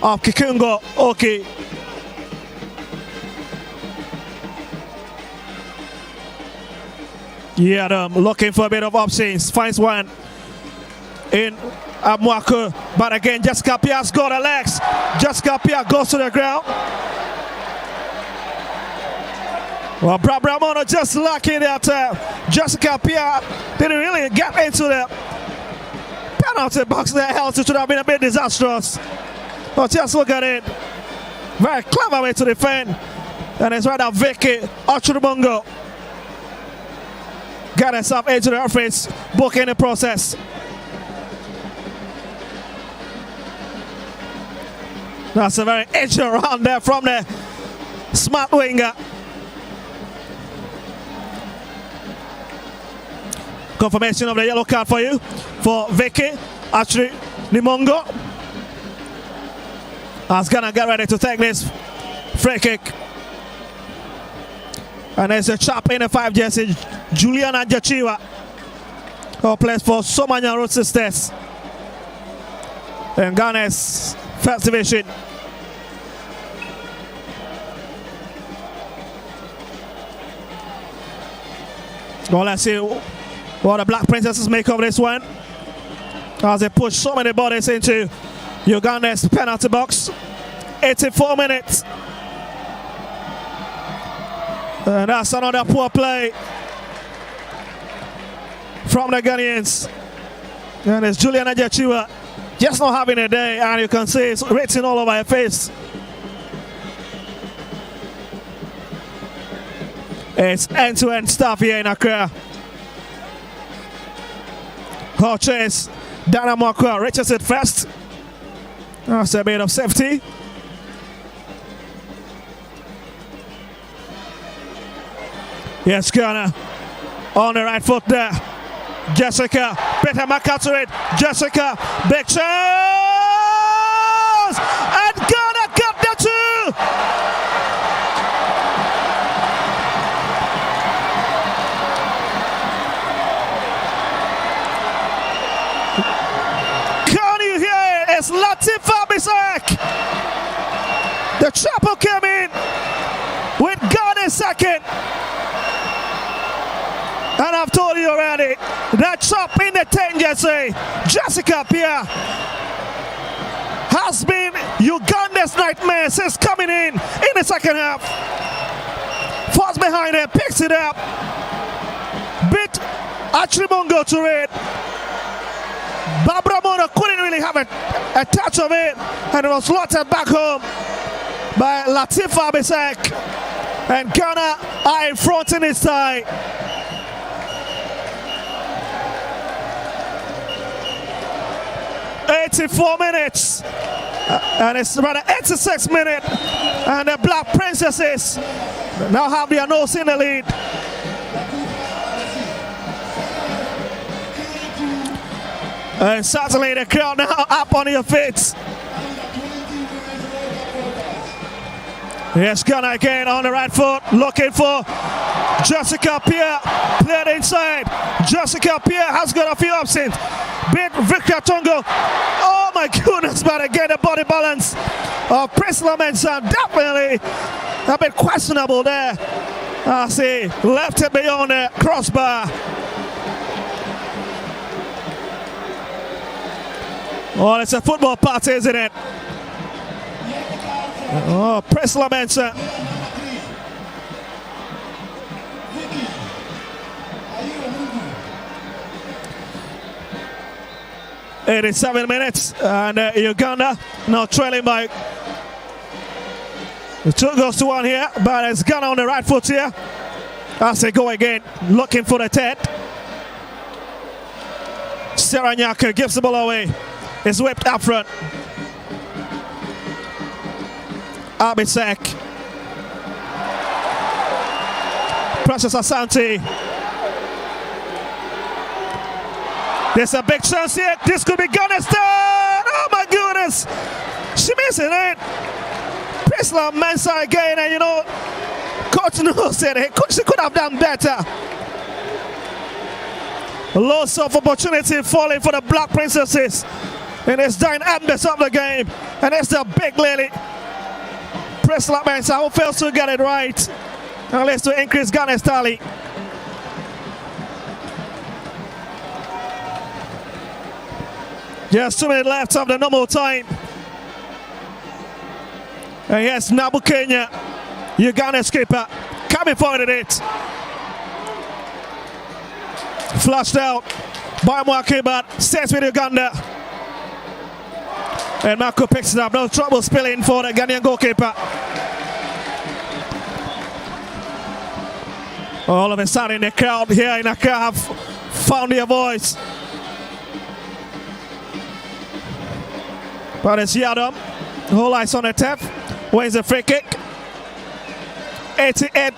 of Kikungo Oki. Yeah, looking for a bit of options. Finds one in Amwaku, but again, Jessica Pia's got her legs. Jessica Pia goes to the ground. Well, Brabramono just lucky that Jessica Pia didn't really get into the penalty box there, else it would have been a bit disastrous. But just look at it. Very clever way to defend. And it's right now Vicky Ochurubongo got herself into the referee's book in the process. That's a very edgy round there from the smart winger. Confirmation of the yellow card for you for Vicky Achri Nimongo. As Ghana get ready to take this free kick. And there's a chap in the 5 jersey, Juliana Jachiwa, who plays for Somanya Road Sisters in Ghana's first division. Well, let's see what the Black Princesses make of this one, as they push so many bodies into Uganda's penalty box. 84 minutes. And that's another poor play from the Ghanaians. And it's Juliana Jachiwa just not having a day, and you can see it's written all over her face. It's end-to-end stuff here in Accra. Hot chase, Dana Mwakwa reaches it first. That's a bit of safety. Yes, Ghana on the right foot there. Jessica, better mark out to it. Jessica, big chance! And Ghana got the two! Can you hear it? It's Latifa Bisak. The chopper came in with Ghana second. And I've told you already, that chop in the 10 jersey, Jessica Pia, has been Uganda's nightmare since coming in the second half. Falls behind her, picks it up, bit Achrimongo to it. Barbara Mono couldn't really have a touch of it, and it was slotted back home by Latifa Bisek. And Ghana are in front in this tie. 84 minutes, and it's rather 86 minutes, and the Black Princesses now have their nose in the lead. And certainly the crowd now up on your feet. Yes, Ghana again on the right foot, looking for Jessica Pierre, played inside. Jessica Pierre has got a few options. Bit Victor Tongo. Oh my goodness, but again the body balance of Priscilla Mensah definitely a bit questionable there. I see, left it beyond the crossbar. Oh, it's a football party, isn't it? Oh, Priscilla Mensah. 87 minutes, and Uganda now trailing by 2-1 here, but it's Ghana on the right foot here as they go again, looking for the Ted. Seranyaka gives the ball away. It's whipped up front. Abisek. Precious Asante. There's a big chance here. This could be Ghana's turn. Oh my goodness. She missing it. Prisla Mensah again, and you know, Coach Nu said she could have done better. Lots of opportunity falling for the Black Princesses in this dying embers of the game. And it's the big lady, Prisla Mensah, who fails to get it right. And leads to increase Ghana's tally. Just 2 minutes left of the normal time. And yes, Nabu Kenya, Uganda's keeper, coming forward at it. Flushed out by Mwaki, but stays with Uganda. And Marco picks it up. No trouble spilling for the Ghanaian goalkeeper. All of a sudden, the crowd here in Accra have found their voice. But it's Yadam. Whole eyes on the tap. Wins the free kick. 88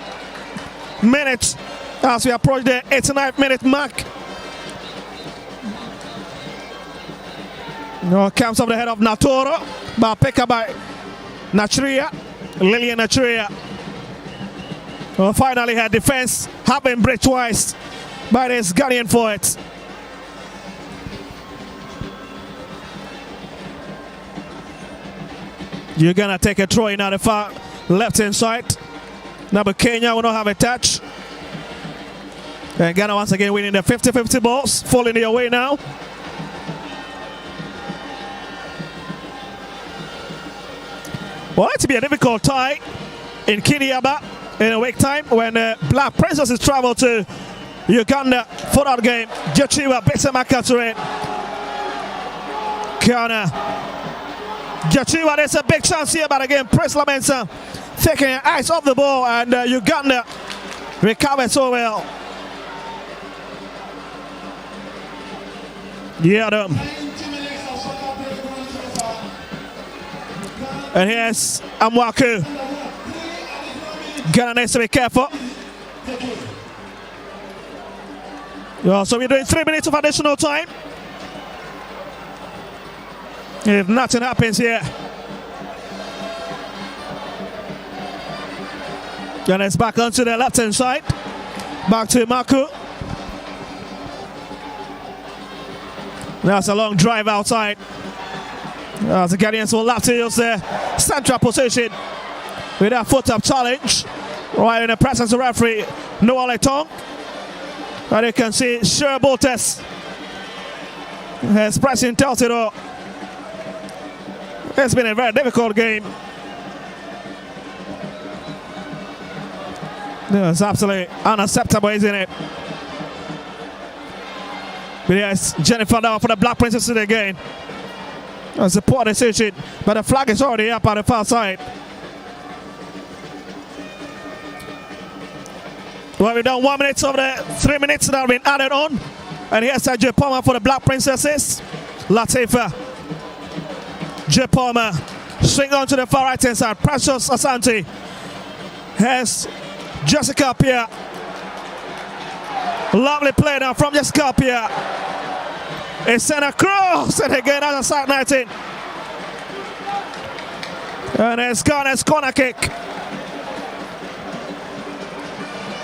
minutes as we approach the 89th minute mark. No, comes off the head of Natoro, but picked up by Nachria, Lillian Nachria. Well, finally, her defense have been breached twice by this Ghanaian forward. You're gonna take a throw in at the far left hand side. Now, Kenya will not have a touch. And Ghana once again winning the 50-50 balls, falling their way now. Well, it's to be a difficult tie in Kiniaba in a week time when the Black Princesses travel to Uganda for that game. Jochiwa Betamaka to it. Ghana. Jochiwa, there's a big chance here, but again, Prisla Mensah taking her eyes off the ball, and Uganda recovered so well. Yeah, and here's Amwaku. Ghana needs to be careful. So we're doing 3 minutes of additional time. If nothing happens here. Ghana is back onto the left hand side. Back to Maku. That's a long drive outside. As the Ghanaians will have to use their central position with that foot-up challenge. Right in the presence of referee Noah Letong. And you can see Sher Boltes has pressing Teltiro. It's been a very difficult game. It's absolutely unacceptable, isn't it? But yes, Jennifer now for the Black Princesses again. That's a poor decision, but the flag is already up on the far side. Well, we've done 1 minute of the 3 minutes that have been added on. And here's J. Palmer for the Black Princesses. Latifa. J. Palmer. Swing on to the far right hand side. Precious Asante. Here's Jessica Pia. Lovely play now from Jessica Pia. It's sent across, and again on the side 19. And it's Ghana's corner kick.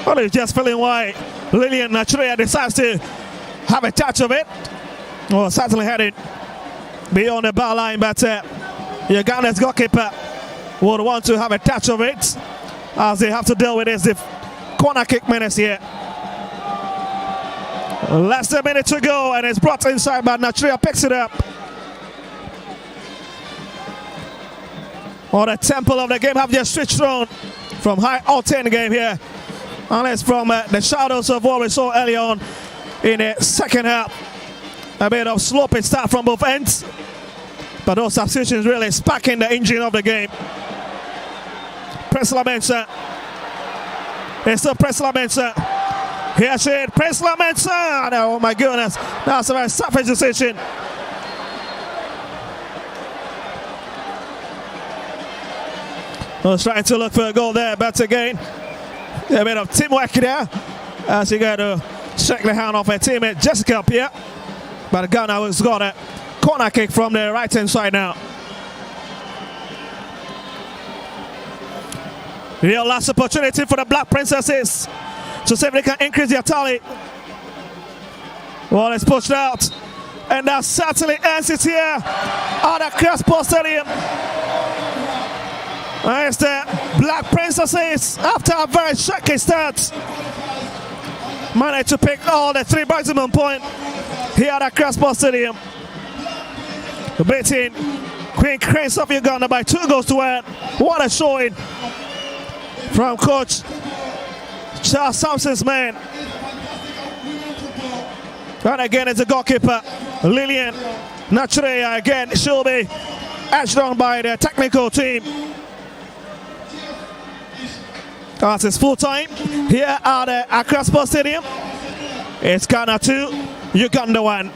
Well, it's just feeling why Lillian Nachria decides to have a touch of it. Well, certainly headed beyond the bar line, but Uganda's goalkeeper would want to have a touch of it as they have to deal with this corner kick menace here. Less than a minute to go, and it's brought inside, but Nachria picks it up. The temple of the game have just switched on from high octane game here. And it's from the shadows of what we saw early on in the second half. A bit of sloping start from both ends. But those substitutions really sparking the engine of the game. Presla Mensah. It's still Presla Mensah. Here's it, Presla Mensah. Oh my goodness, that's a very savage decision. I was trying to look for a goal there, but again, a bit of teamwork there. As you got to shake the hand off her teammate Jessica up here. But Ghana has got a corner kick from the right hand side now. Real last opportunity for the Black Princesses to see if they can increase their tally. Well, it's pushed out. And that certainly ends it here at the Crossport Stadium. There's the Black Princesses after a very shaky start. Managed to pick all the 3 maximum points here at the Crossport Stadium. Beating Queen Cranes of Uganda by 2 goals to 1. What a showing from coach Charles Sampson's man. And again, it's a goalkeeper, Lillian Naturea. Again, she'll be edged on by the technical team. That's his full time here at the Accra Sports Stadium. It's Ghana 2, Uganda 1.